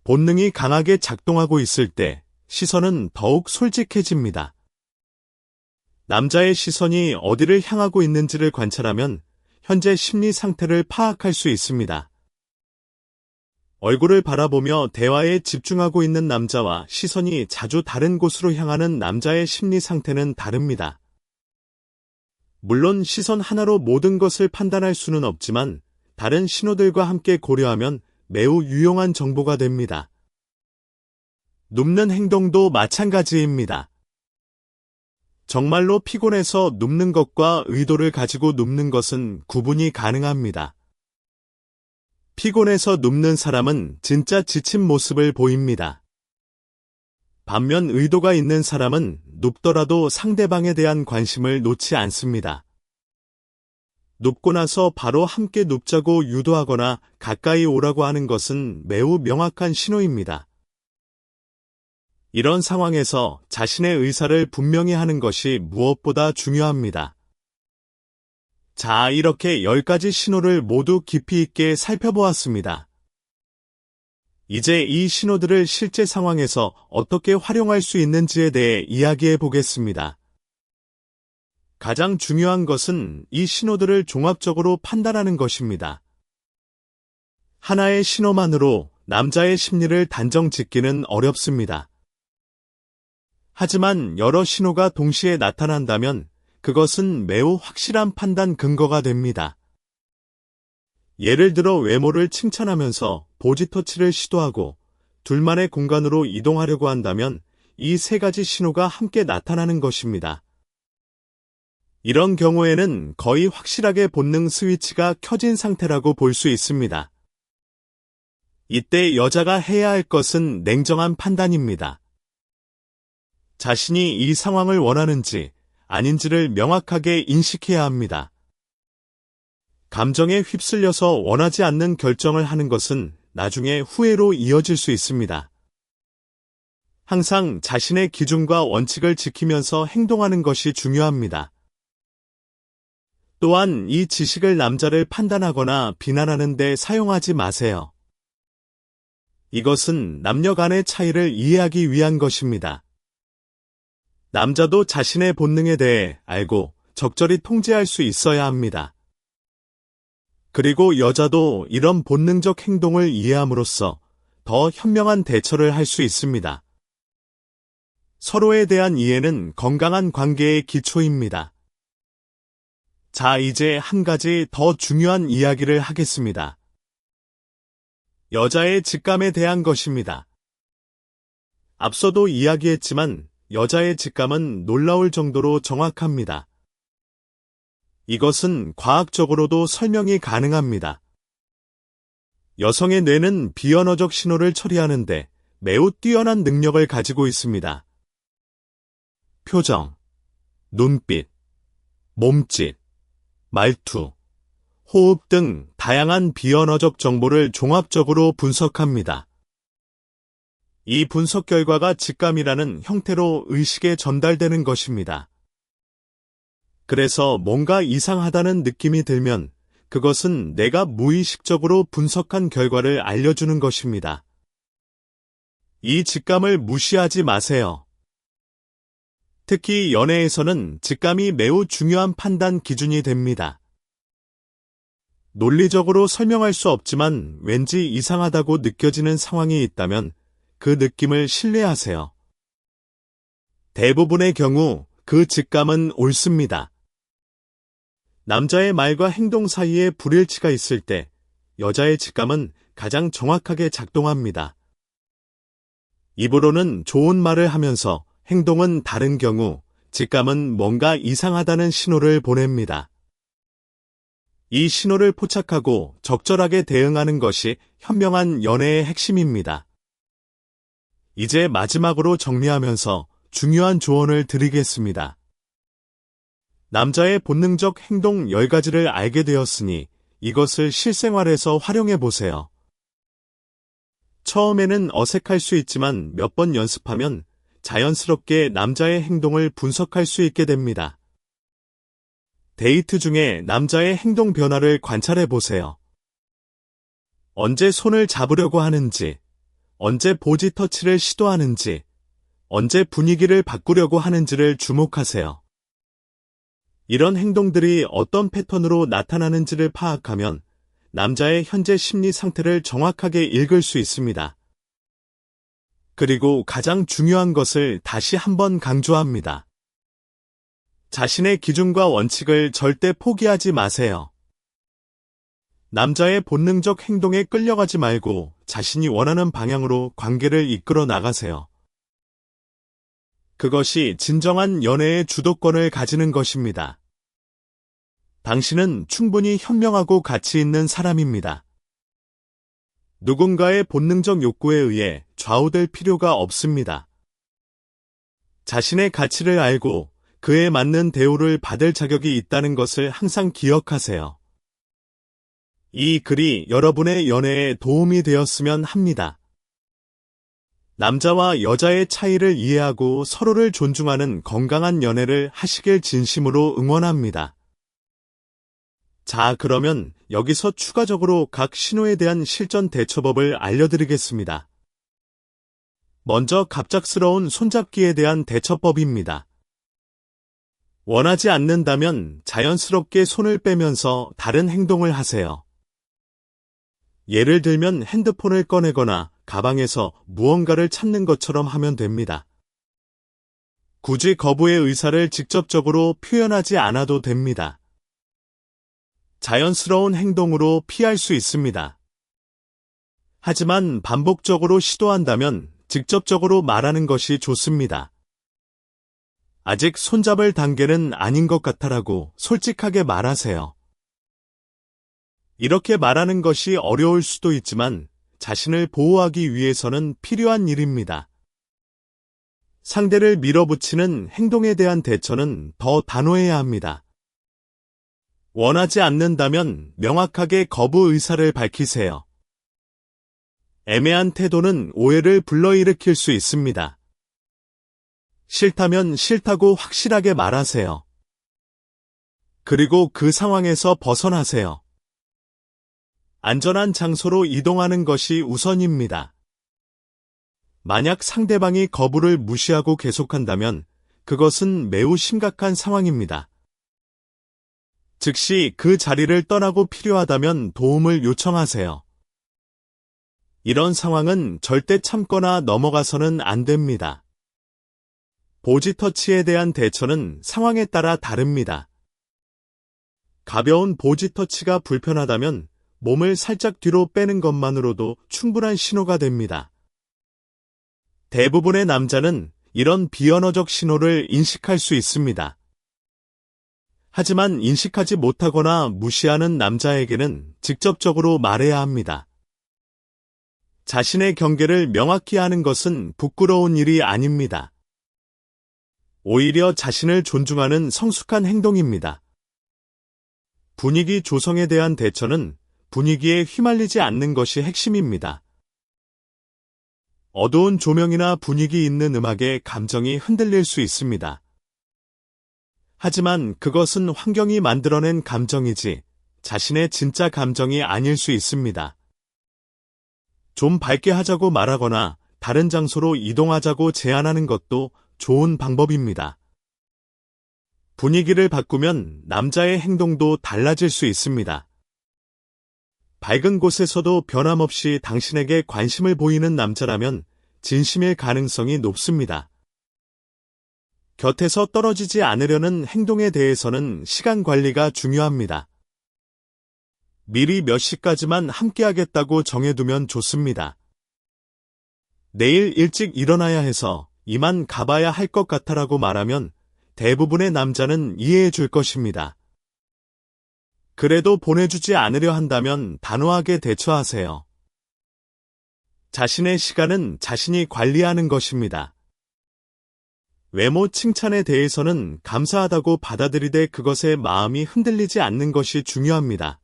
본능이 강하게 작동하고 있을 때 시선은 더욱 솔직해집니다. 남자의 시선이 어디를 향하고 있는지를 관찰하면 현재 심리 상태를 파악할 수 있습니다. 얼굴을 바라보며 대화에 집중하고 있는 남자와 시선이 자주 다른 곳으로 향하는 남자의 심리 상태는 다릅니다. 물론 시선 하나로 모든 것을 판단할 수는 없지만 다른 신호들과 함께 고려하면 매우 유용한 정보가 됩니다. 눕는 행동도 마찬가지입니다. 정말로 피곤해서 눕는 것과 의도를 가지고 눕는 것은 구분이 가능합니다. 피곤해서 눕는 사람은 진짜 지친 모습을 보입니다. 반면 의도가 있는 사람은 눕더라도 상대방에 대한 관심을 놓지 않습니다. 눕고 나서 바로 함께 눕자고 유도하거나 가까이 오라고 하는 것은 매우 명확한 신호입니다. 이런 상황에서 자신의 의사를 분명히 하는 것이 무엇보다 중요합니다. 자, 이렇게 10가지 신호를 모두 깊이 있게 살펴보았습니다. 이제 이 신호들을 실제 상황에서 어떻게 활용할 수 있는지에 대해 이야기해 보겠습니다. 가장 중요한 것은 이 신호들을 종합적으로 판단하는 것입니다. 하나의 신호만으로 남자의 심리를 단정 짓기는 어렵습니다. 하지만 여러 신호가 동시에 나타난다면 그것은 매우 확실한 판단 근거가 됩니다. 예를 들어 외모를 칭찬하면서 보지터치를 시도하고 둘만의 공간으로 이동하려고 한다면 이 3가지 신호가 함께 나타나는 것입니다. 이런 경우에는 거의 확실하게 본능 스위치가 켜진 상태라고 볼 수 있습니다. 이때 여자가 해야 할 것은 냉정한 판단입니다. 자신이 이 상황을 원하는지 아닌지를 명확하게 인식해야 합니다. 감정에 휩쓸려서 원하지 않는 결정을 하는 것은 나중에 후회로 이어질 수 있습니다. 항상 자신의 기준과 원칙을 지키면서 행동하는 것이 중요합니다. 또한 이 지식을 남자를 판단하거나 비난하는 데 사용하지 마세요. 이것은 남녀 간의 차이를 이해하기 위한 것입니다. 남자도 자신의 본능에 대해 알고 적절히 통제할 수 있어야 합니다. 그리고 여자도 이런 본능적 행동을 이해함으로써 더 현명한 대처를 할 수 있습니다. 서로에 대한 이해는 건강한 관계의 기초입니다. 자, 이제 한 가지 더 중요한 이야기를 하겠습니다. 여자의 직감에 대한 것입니다. 앞서도 이야기했지만 여자의 직감은 놀라울 정도로 정확합니다. 이것은 과학적으로도 설명이 가능합니다. 여성의 뇌는 비언어적 신호를 처리하는데 매우 뛰어난 능력을 가지고 있습니다. 표정, 눈빛, 몸짓, 말투, 호흡 등 다양한 비언어적 정보를 종합적으로 분석합니다. 이 분석 결과가 직감이라는 형태로 의식에 전달되는 것입니다. 그래서 뭔가 이상하다는 느낌이 들면 그것은 내가 무의식적으로 분석한 결과를 알려주는 것입니다. 이 직감을 무시하지 마세요. 특히 연애에서는 직감이 매우 중요한 판단 기준이 됩니다. 논리적으로 설명할 수 없지만 왠지 이상하다고 느껴지는 상황이 있다면 그 느낌을 신뢰하세요. 대부분의 경우 그 직감은 옳습니다. 남자의 말과 행동 사이에 불일치가 있을 때 여자의 직감은 가장 정확하게 작동합니다. 입으로는 좋은 말을 하면서 행동은 다른 경우 직감은 뭔가 이상하다는 신호를 보냅니다. 이 신호를 포착하고 적절하게 대응하는 것이 현명한 연애의 핵심입니다. 이제 마지막으로 정리하면서 중요한 조언을 드리겠습니다. 남자의 본능적 행동 10가지를 알게 되었으니 이것을 실생활에서 활용해 보세요. 처음에는 어색할 수 있지만 몇 번 연습하면 자연스럽게 남자의 행동을 분석할 수 있게 됩니다. 데이트 중에 남자의 행동 변화를 관찰해 보세요. 언제 손을 잡으려고 하는지, 언제 보지 터치를 시도하는지, 언제 분위기를 바꾸려고 하는지를 주목하세요. 이런 행동들이 어떤 패턴으로 나타나는지를 파악하면 남자의 현재 심리 상태를 정확하게 읽을 수 있습니다. 그리고 가장 중요한 것을 다시 한번 강조합니다. 자신의 기준과 원칙을 절대 포기하지 마세요. 남자의 본능적 행동에 끌려가지 말고 자신이 원하는 방향으로 관계를 이끌어 나가세요. 그것이 진정한 연애의 주도권을 가지는 것입니다. 당신은 충분히 현명하고 가치 있는 사람입니다. 누군가의 본능적 욕구에 의해 좌우될 필요가 없습니다. 자신의 가치를 알고 그에 맞는 대우를 받을 자격이 있다는 것을 항상 기억하세요. 이 글이 여러분의 연애에 도움이 되었으면 합니다. 남자와 여자의 차이를 이해하고 서로를 존중하는 건강한 연애를 하시길 진심으로 응원합니다. 자, 그러면 여기서 추가적으로 각 신호에 대한 실전 대처법을 알려드리겠습니다. 먼저 갑작스러운 손잡기에 대한 대처법입니다. 원하지 않는다면 자연스럽게 손을 빼면서 다른 행동을 하세요. 예를 들면 핸드폰을 꺼내거나 가방에서 무언가를 찾는 것처럼 하면 됩니다. 굳이 거부의 의사를 직접적으로 표현하지 않아도 됩니다. 자연스러운 행동으로 피할 수 있습니다. 하지만 반복적으로 시도한다면 직접적으로 말하는 것이 좋습니다. 아직 손잡을 단계는 아닌 것 같아라고 솔직하게 말하세요. 이렇게 말하는 것이 어려울 수도 있지만 자신을 보호하기 위해서는 필요한 일입니다. 상대를 밀어붙이는 행동에 대한 대처는 더 단호해야 합니다. 원하지 않는다면 명확하게 거부 의사를 밝히세요. 애매한 태도는 오해를 불러일으킬 수 있습니다. 싫다면 싫다고 확실하게 말하세요. 그리고 그 상황에서 벗어나세요. 안전한 장소로 이동하는 것이 우선입니다. 만약 상대방이 거부를 무시하고 계속한다면 그것은 매우 심각한 상황입니다. 즉시 그 자리를 떠나고 필요하다면 도움을 요청하세요. 이런 상황은 절대 참거나 넘어가서는 안 됩니다. 보지 터치에 대한 대처는 상황에 따라 다릅니다. 가벼운 보지 터치가 불편하다면 몸을 살짝 뒤로 빼는 것만으로도 충분한 신호가 됩니다. 대부분의 남자는 이런 비언어적 신호를 인식할 수 있습니다. 하지만 인식하지 못하거나 무시하는 남자에게는 직접적으로 말해야 합니다. 자신의 경계를 명확히 하는 것은 부끄러운 일이 아닙니다. 오히려 자신을 존중하는 성숙한 행동입니다. 분위기 조성에 대한 대처는 분위기에 휘말리지 않는 것이 핵심입니다. 어두운 조명이나 분위기 있는 음악에 감정이 흔들릴 수 있습니다. 하지만 그것은 환경이 만들어낸 감정이지 자신의 진짜 감정이 아닐 수 있습니다. 좀 밝게 하자고 말하거나 다른 장소로 이동하자고 제안하는 것도 좋은 방법입니다. 분위기를 바꾸면 남자의 행동도 달라질 수 있습니다. 밝은 곳에서도 변함없이 당신에게 관심을 보이는 남자라면 진심일 가능성이 높습니다. 곁에서 떨어지지 않으려는 행동에 대해서는 시간 관리가 중요합니다. 미리 몇 시까지만 함께하겠다고 정해두면 좋습니다. 내일 일찍 일어나야 해서 이만 가봐야 할 것 같아라고 말하면 대부분의 남자는 이해해 줄 것입니다. 그래도 보내주지 않으려 한다면 단호하게 대처하세요. 자신의 시간은 자신이 관리하는 것입니다. 외모 칭찬에 대해서는 감사하다고 받아들이되 그것에 마음이 흔들리지 않는 것이 중요합니다.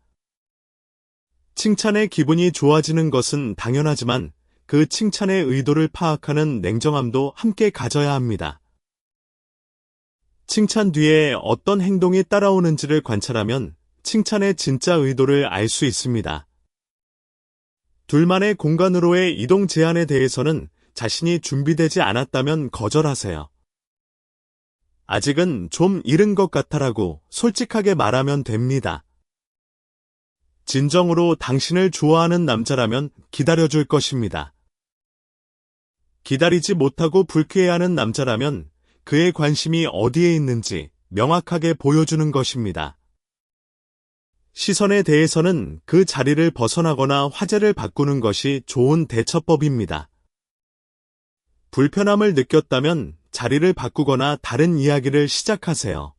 칭찬에 기분이 좋아지는 것은 당연하지만 그 칭찬의 의도를 파악하는 냉정함도 함께 가져야 합니다. 칭찬 뒤에 어떤 행동이 따라오는지를 관찰하면 칭찬의 진짜 의도를 알 수 있습니다. 둘만의 공간으로의 이동 제한에 대해서는 자신이 준비되지 않았다면 거절하세요. 아직은 좀 이른 것 같아라고 솔직하게 말하면 됩니다. 진정으로 당신을 좋아하는 남자라면 기다려줄 것입니다. 기다리지 못하고 불쾌해하는 남자라면 그의 관심이 어디에 있는지 명확하게 보여주는 것입니다. 시선에 대해서는 그 자리를 벗어나거나 화제를 바꾸는 것이 좋은 대처법입니다. 불편함을 느꼈다면 자리를 바꾸거나 다른 이야기를 시작하세요.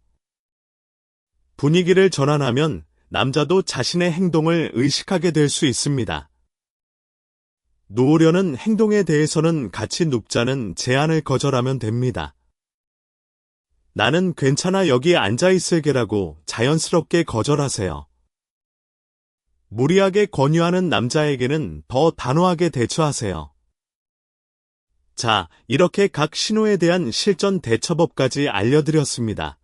분위기를 전환하면 남자도 자신의 행동을 의식하게 될 수 있습니다. 누우려는 행동에 대해서는 같이 눕자는 제안을 거절하면 됩니다. 나는 괜찮아 여기 앉아 있을게라고 자연스럽게 거절하세요. 무리하게 권유하는 남자에게는 더 단호하게 대처하세요. 자, 이렇게 각 신호에 대한 실전 대처법까지 알려드렸습니다.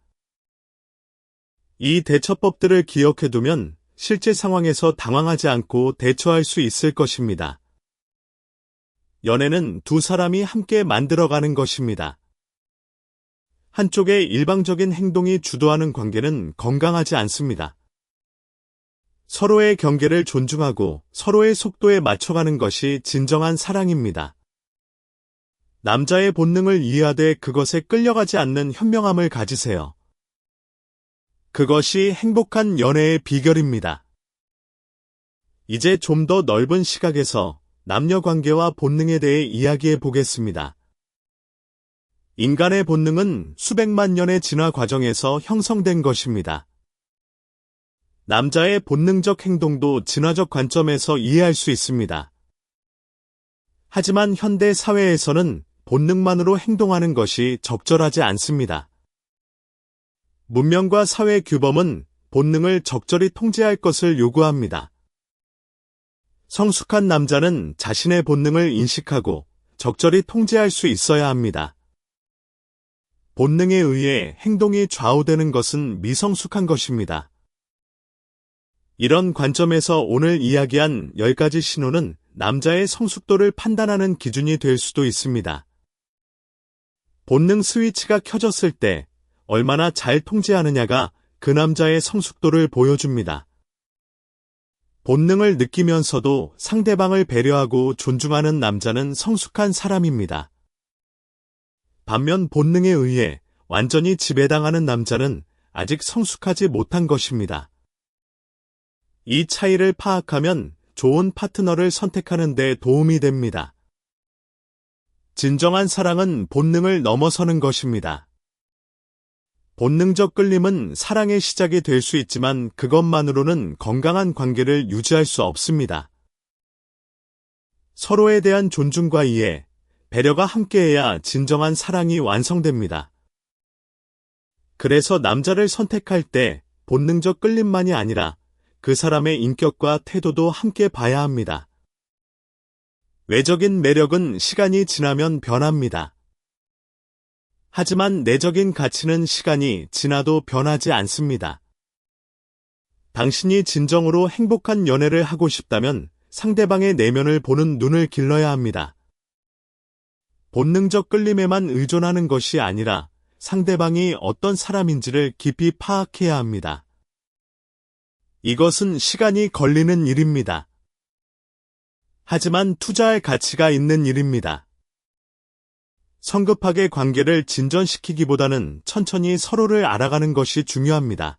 이 대처법들을 기억해두면 실제 상황에서 당황하지 않고 대처할 수 있을 것입니다. 연애는 두 사람이 함께 만들어가는 것입니다. 한쪽의 일방적인 행동이 주도하는 관계는 건강하지 않습니다. 서로의 경계를 존중하고 서로의 속도에 맞춰가는 것이 진정한 사랑입니다. 남자의 본능을 이해하되 그것에 끌려가지 않는 현명함을 가지세요. 그것이 행복한 연애의 비결입니다. 이제 좀 더 넓은 시각에서 남녀 관계와 본능에 대해 이야기해 보겠습니다. 인간의 본능은 수백만 년의 진화 과정에서 형성된 것입니다. 남자의 본능적 행동도 진화적 관점에서 이해할 수 있습니다. 하지만 현대 사회에서는 본능만으로 행동하는 것이 적절하지 않습니다. 문명과 사회 규범은 본능을 적절히 통제할 것을 요구합니다. 성숙한 남자는 자신의 본능을 인식하고 적절히 통제할 수 있어야 합니다. 본능에 의해 행동이 좌우되는 것은 미성숙한 것입니다. 이런 관점에서 오늘 이야기한 10가지 신호는 남자의 성숙도를 판단하는 기준이 될 수도 있습니다. 본능 스위치가 켜졌을 때 얼마나 잘 통제하느냐가 그 남자의 성숙도를 보여줍니다. 본능을 느끼면서도 상대방을 배려하고 존중하는 남자는 성숙한 사람입니다. 반면 본능에 의해 완전히 지배당하는 남자는 아직 성숙하지 못한 것입니다. 이 차이를 파악하면 좋은 파트너를 선택하는 데 도움이 됩니다. 진정한 사랑은 본능을 넘어서는 것입니다. 본능적 끌림은 사랑의 시작이 될 수 있지만 그것만으로는 건강한 관계를 유지할 수 없습니다. 서로에 대한 존중과 이해, 배려가 함께해야 진정한 사랑이 완성됩니다. 그래서 남자를 선택할 때 본능적 끌림만이 아니라 그 사람의 인격과 태도도 함께 봐야 합니다. 외적인 매력은 시간이 지나면 변합니다. 하지만 내적인 가치는 시간이 지나도 변하지 않습니다. 당신이 진정으로 행복한 연애를 하고 싶다면 상대방의 내면을 보는 눈을 길러야 합니다. 본능적 끌림에만 의존하는 것이 아니라 상대방이 어떤 사람인지를 깊이 파악해야 합니다. 이것은 시간이 걸리는 일입니다. 하지만 투자할 가치가 있는 일입니다. 성급하게 관계를 진전시키기보다는 천천히 서로를 알아가는 것이 중요합니다.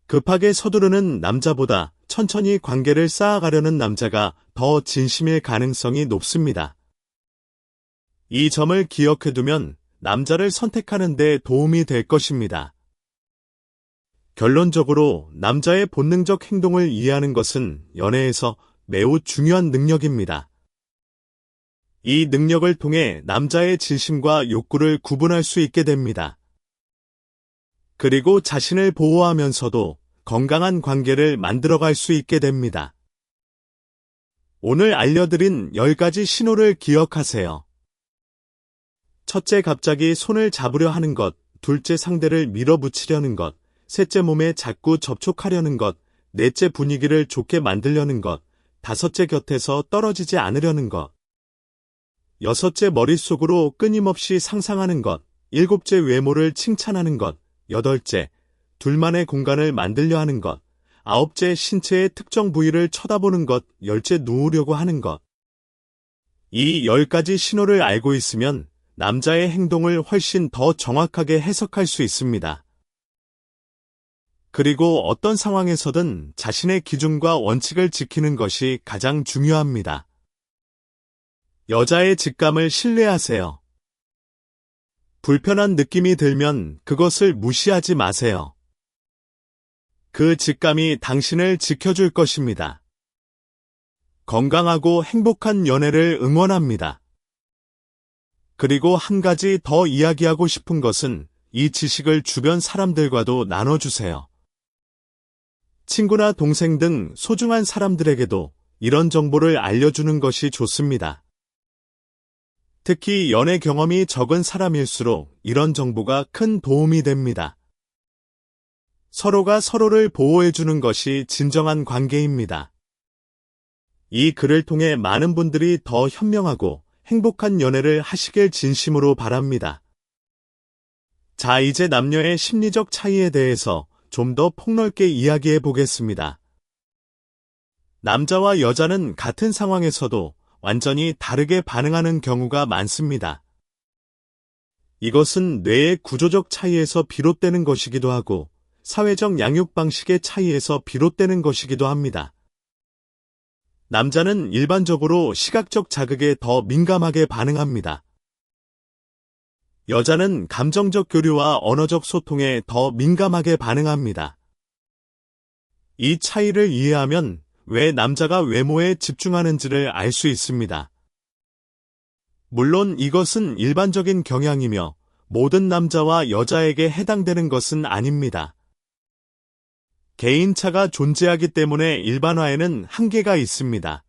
급하게 서두르는 남자보다 천천히 관계를 쌓아가려는 남자가 더 진심일 가능성이 높습니다. 이 점을 기억해두면 남자를 선택하는 데 도움이 될 것입니다. 결론적으로 남자의 본능적 행동을 이해하는 것은 연애에서 매우 중요한 능력입니다. 이 능력을 통해 남자의 진심과 욕구를 구분할 수 있게 됩니다. 그리고 자신을 보호하면서도 건강한 관계를 만들어갈 수 있게 됩니다. 오늘 알려드린 10가지 신호를 기억하세요. 첫째, 갑자기 손을 잡으려 하는 것. 둘째, 상대를 밀어붙이려는 것. 셋째, 몸에 자꾸 접촉하려는 것. 넷째, 분위기를 좋게 만들려는 것. 다섯째, 곁에서 떨어지지 않으려는 것. 여섯째, 머릿속으로 끊임없이 상상하는 것. 일곱째, 외모를 칭찬하는 것. 여덟째, 둘만의 공간을 만들려 하는 것. 아홉째, 신체의 특정 부위를 쳐다보는 것. 열째, 누우려고 하는 것. 이 10가지 신호를 알고 있으면 남자의 행동을 훨씬 더 정확하게 해석할 수 있습니다. 그리고 어떤 상황에서든 자신의 기준과 원칙을 지키는 것이 가장 중요합니다. 여자의 직감을 신뢰하세요. 불편한 느낌이 들면 그것을 무시하지 마세요. 그 직감이 당신을 지켜줄 것입니다. 건강하고 행복한 연애를 응원합니다. 그리고 한 가지 더 이야기하고 싶은 것은 이 지식을 주변 사람들과도 나눠주세요. 친구나 동생 등 소중한 사람들에게도 이런 정보를 알려주는 것이 좋습니다. 특히 연애 경험이 적은 사람일수록 이런 정보가 큰 도움이 됩니다. 서로가 서로를 보호해주는 것이 진정한 관계입니다. 이 글을 통해 많은 분들이 더 현명하고 행복한 연애를 하시길 진심으로 바랍니다. 자, 이제 남녀의 심리적 차이에 대해서 좀 더 폭넓게 이야기해 보겠습니다. 남자와 여자는 같은 상황에서도 완전히 다르게 반응하는 경우가 많습니다. 이것은 뇌의 구조적 차이에서 비롯되는 것이기도 하고 사회적 양육 방식의 차이에서 비롯되는 것이기도 합니다. 남자는 일반적으로 시각적 자극에 더 민감하게 반응합니다. 여자는 감정적 교류와 언어적 소통에 더 민감하게 반응합니다. 이 차이를 이해하면 왜 남자가 외모에 집중하는지를 알 수 있습니다. 물론 이것은 일반적인 경향이며 모든 남자와 여자에게 해당되는 것은 아닙니다. 개인차가 존재하기 때문에 일반화에는 한계가 있습니다.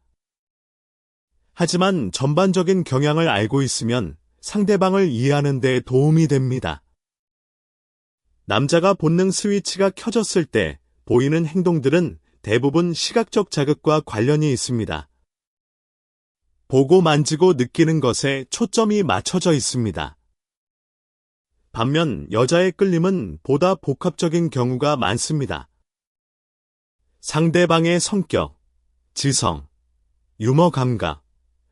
하지만 전반적인 경향을 알고 있으면 상대방을 이해하는 데 도움이 됩니다. 남자가 본능 스위치가 켜졌을 때 보이는 행동들은 대부분 시각적 자극과 관련이 있습니다. 보고 만지고 느끼는 것에 초점이 맞춰져 있습니다. 반면 여자의 끌림은 보다 복합적인 경우가 많습니다. 상대방의 성격, 지성, 유머 감각,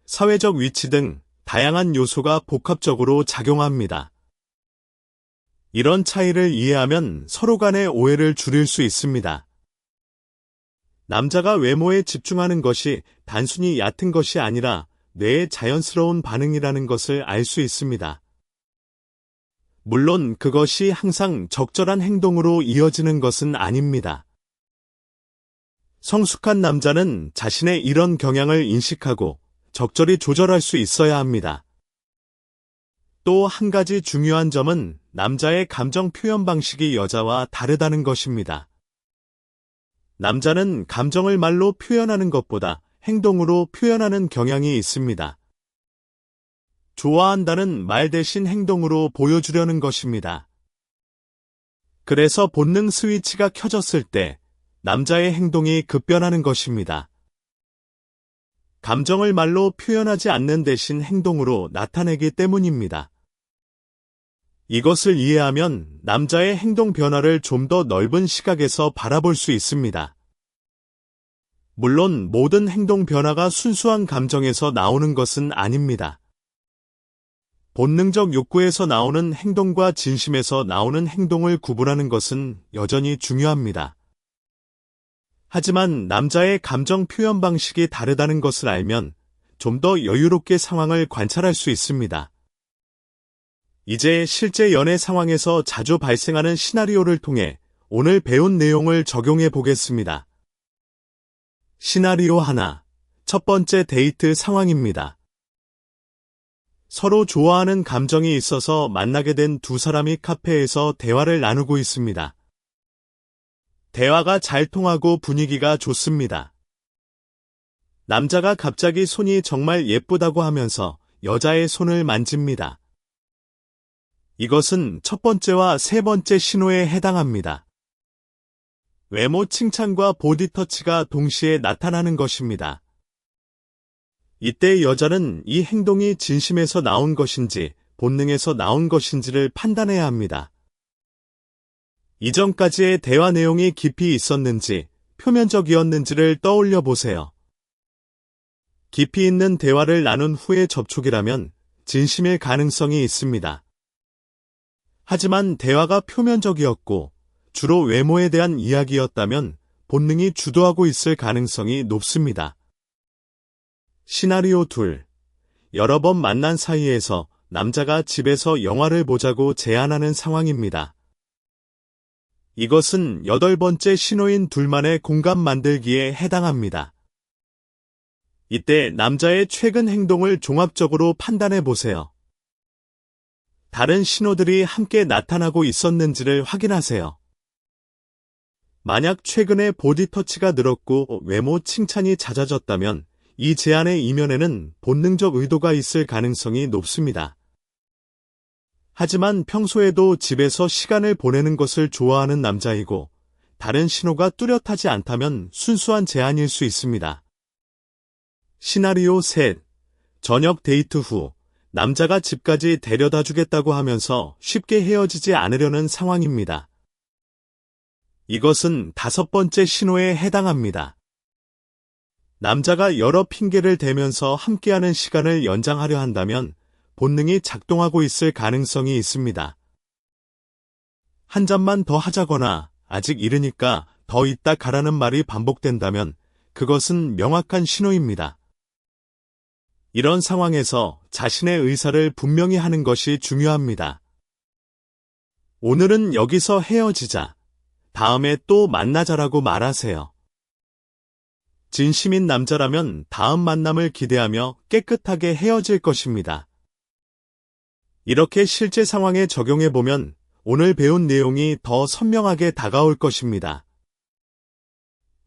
사회적 위치 등 다양한 요소가 복합적으로 작용합니다. 이런 차이를 이해하면 서로 간의 오해를 줄일 수 있습니다. 남자가 외모에 집중하는 것이 단순히 얕은 것이 아니라 뇌의 자연스러운 반응이라는 것을 알 수 있습니다. 물론 그것이 항상 적절한 행동으로 이어지는 것은 아닙니다. 성숙한 남자는 자신의 이런 경향을 인식하고 적절히 조절할 수 있어야 합니다. 또 한 가지 중요한 점은 남자의 감정 표현 방식이 여자와 다르다는 것입니다. 남자는 감정을 말로 표현하는 것보다 행동으로 표현하는 경향이 있습니다. 좋아한다는 말 대신 행동으로 보여주려는 것입니다. 그래서 본능 스위치가 켜졌을 때 남자의 행동이 급변하는 것입니다. 감정을 말로 표현하지 않는 대신 행동으로 나타내기 때문입니다. 이것을 이해하면 남자의 행동 변화를 좀 더 넓은 시각에서 바라볼 수 있습니다. 물론 모든 행동 변화가 순수한 감정에서 나오는 것은 아닙니다. 본능적 욕구에서 나오는 행동과 진심에서 나오는 행동을 구분하는 것은 여전히 중요합니다. 하지만 남자의 감정 표현 방식이 다르다는 것을 알면 좀 더 여유롭게 상황을 관찰할 수 있습니다. 이제 실제 연애 상황에서 자주 발생하는 시나리오를 통해 오늘 배운 내용을 적용해 보겠습니다. 시나리오 1. 첫 번째 데이트 상황입니다. 서로 좋아하는 감정이 있어서 만나게 된 두 사람이 카페에서 대화를 나누고 있습니다. 대화가 잘 통하고 분위기가 좋습니다. 남자가 갑자기 손이 정말 예쁘다고 하면서 여자의 손을 만집니다. 이것은 첫 번째와 세 번째 신호에 해당합니다. 외모 칭찬과 보디터치가 동시에 나타나는 것입니다. 이때 여자는 이 행동이 진심에서 나온 것인지 본능에서 나온 것인지를 판단해야 합니다. 이전까지의 대화 내용이 깊이 있었는지 표면적이었는지를 떠올려 보세요. 깊이 있는 대화를 나눈 후의 접촉이라면 진심일 가능성이 있습니다. 하지만 대화가 표면적이었고 주로 외모에 대한 이야기였다면 본능이 주도하고 있을 가능성이 높습니다. 시나리오 2. 여러 번 만난 사이에서 남자가 집에서 영화를 보자고 제안하는 상황입니다. 이것은 8번째 신호인 둘만의 공간 만들기에 해당합니다. 이때 남자의 최근 행동을 종합적으로 판단해 보세요. 다른 신호들이 함께 나타나고 있었는지를 확인하세요. 만약 최근에 보디터치가 늘었고 외모 칭찬이 잦아졌다면 이 제안의 이면에는 본능적 의도가 있을 가능성이 높습니다. 하지만 평소에도 집에서 시간을 보내는 것을 좋아하는 남자이고 다른 신호가 뚜렷하지 않다면 순수한 제안일 수 있습니다. 시나리오 3. 저녁 데이트 후 남자가 집까지 데려다 주겠다고 하면서 쉽게 헤어지지 않으려는 상황입니다. 이것은 5번째 신호에 해당합니다. 남자가 여러 핑계를 대면서 함께하는 시간을 연장하려 한다면 본능이 작동하고 있을 가능성이 있습니다. 한 잔만 더 하자거나 아직 이르니까 더 있다 가라는 말이 반복된다면 그것은 명확한 신호입니다. 이런 상황에서 자신의 의사를 분명히 하는 것이 중요합니다. 오늘은 여기서 헤어지자. 다음에 또 만나자라고 말하세요. 진심인 남자라면 다음 만남을 기대하며 깨끗하게 헤어질 것입니다. 이렇게 실제 상황에 적용해보면 오늘 배운 내용이 더 선명하게 다가올 것입니다.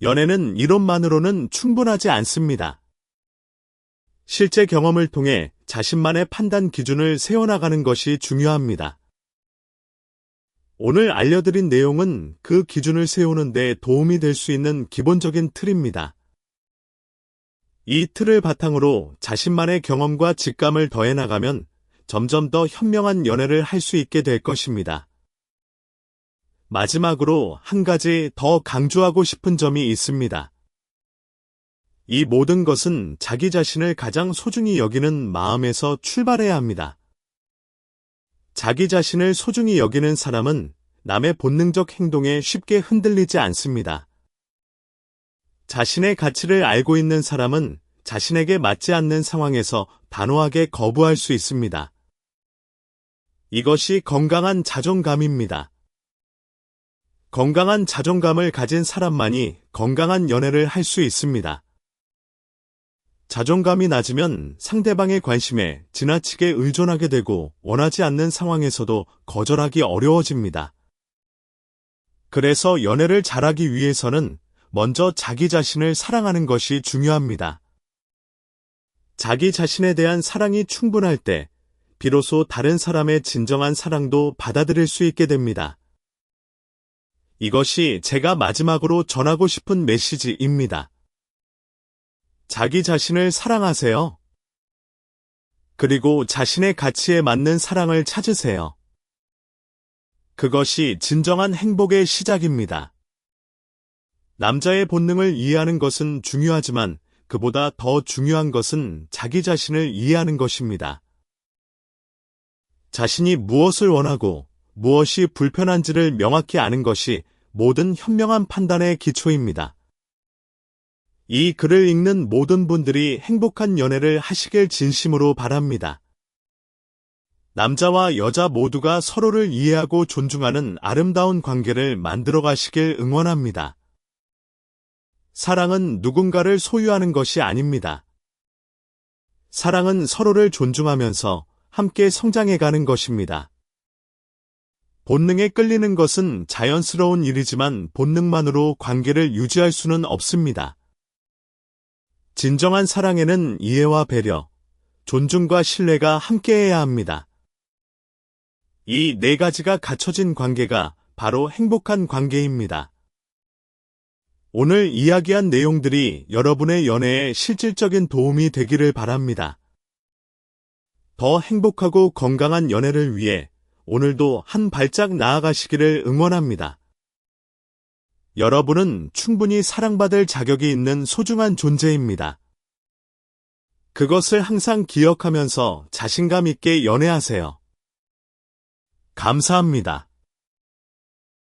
연애는 이론만으로는 충분하지 않습니다. 실제 경험을 통해 자신만의 판단 기준을 세워나가는 것이 중요합니다. 오늘 알려드린 내용은 그 기준을 세우는 데 도움이 될 수 있는 기본적인 틀입니다. 이 틀을 바탕으로 자신만의 경험과 직감을 더해나가면 점점 더 현명한 연애를 할 수 있게 될 것입니다. 마지막으로 한 가지 더 강조하고 싶은 점이 있습니다. 이 모든 것은 자기 자신을 가장 소중히 여기는 마음에서 출발해야 합니다. 자기 자신을 소중히 여기는 사람은 남의 본능적 행동에 쉽게 흔들리지 않습니다. 자신의 가치를 알고 있는 사람은 자신에게 맞지 않는 상황에서 단호하게 거부할 수 있습니다. 이것이 건강한 자존감입니다. 건강한 자존감을 가진 사람만이 건강한 연애를 할 수 있습니다. 자존감이 낮으면 상대방의 관심에 지나치게 의존하게 되고 원하지 않는 상황에서도 거절하기 어려워집니다. 그래서 연애를 잘하기 위해서는 먼저 자기 자신을 사랑하는 것이 중요합니다. 자기 자신에 대한 사랑이 충분할 때 비로소 다른 사람의 진정한 사랑도 받아들일 수 있게 됩니다. 이것이 제가 마지막으로 전하고 싶은 메시지입니다. 자기 자신을 사랑하세요. 그리고 자신의 가치에 맞는 사랑을 찾으세요. 그것이 진정한 행복의 시작입니다. 남자의 본능을 이해하는 것은 중요하지만 그보다 더 중요한 것은 자기 자신을 이해하는 것입니다. 자신이 무엇을 원하고 무엇이 불편한지를 명확히 아는 것이 모든 현명한 판단의 기초입니다. 이 글을 읽는 모든 분들이 행복한 연애를 하시길 진심으로 바랍니다. 남자와 여자 모두가 서로를 이해하고 존중하는 아름다운 관계를 만들어 가시길 응원합니다. 사랑은 누군가를 소유하는 것이 아닙니다. 사랑은 서로를 존중하면서 함께 성장해가는 것입니다. 본능에 끌리는 것은 자연스러운 일이지만 본능만으로 관계를 유지할 수는 없습니다. 진정한 사랑에는 이해와 배려, 존중과 신뢰가 함께해야 합니다. 이 네 가지가 갖춰진 관계가 바로 행복한 관계입니다. 오늘 이야기한 내용들이 여러분의 연애에 실질적인 도움이 되기를 바랍니다. 더 행복하고 건강한 연애를 위해 오늘도 한 발짝 나아가시기를 응원합니다. 여러분은 충분히 사랑받을 자격이 있는 소중한 존재입니다. 그것을 항상 기억하면서 자신감 있게 연애하세요. 감사합니다.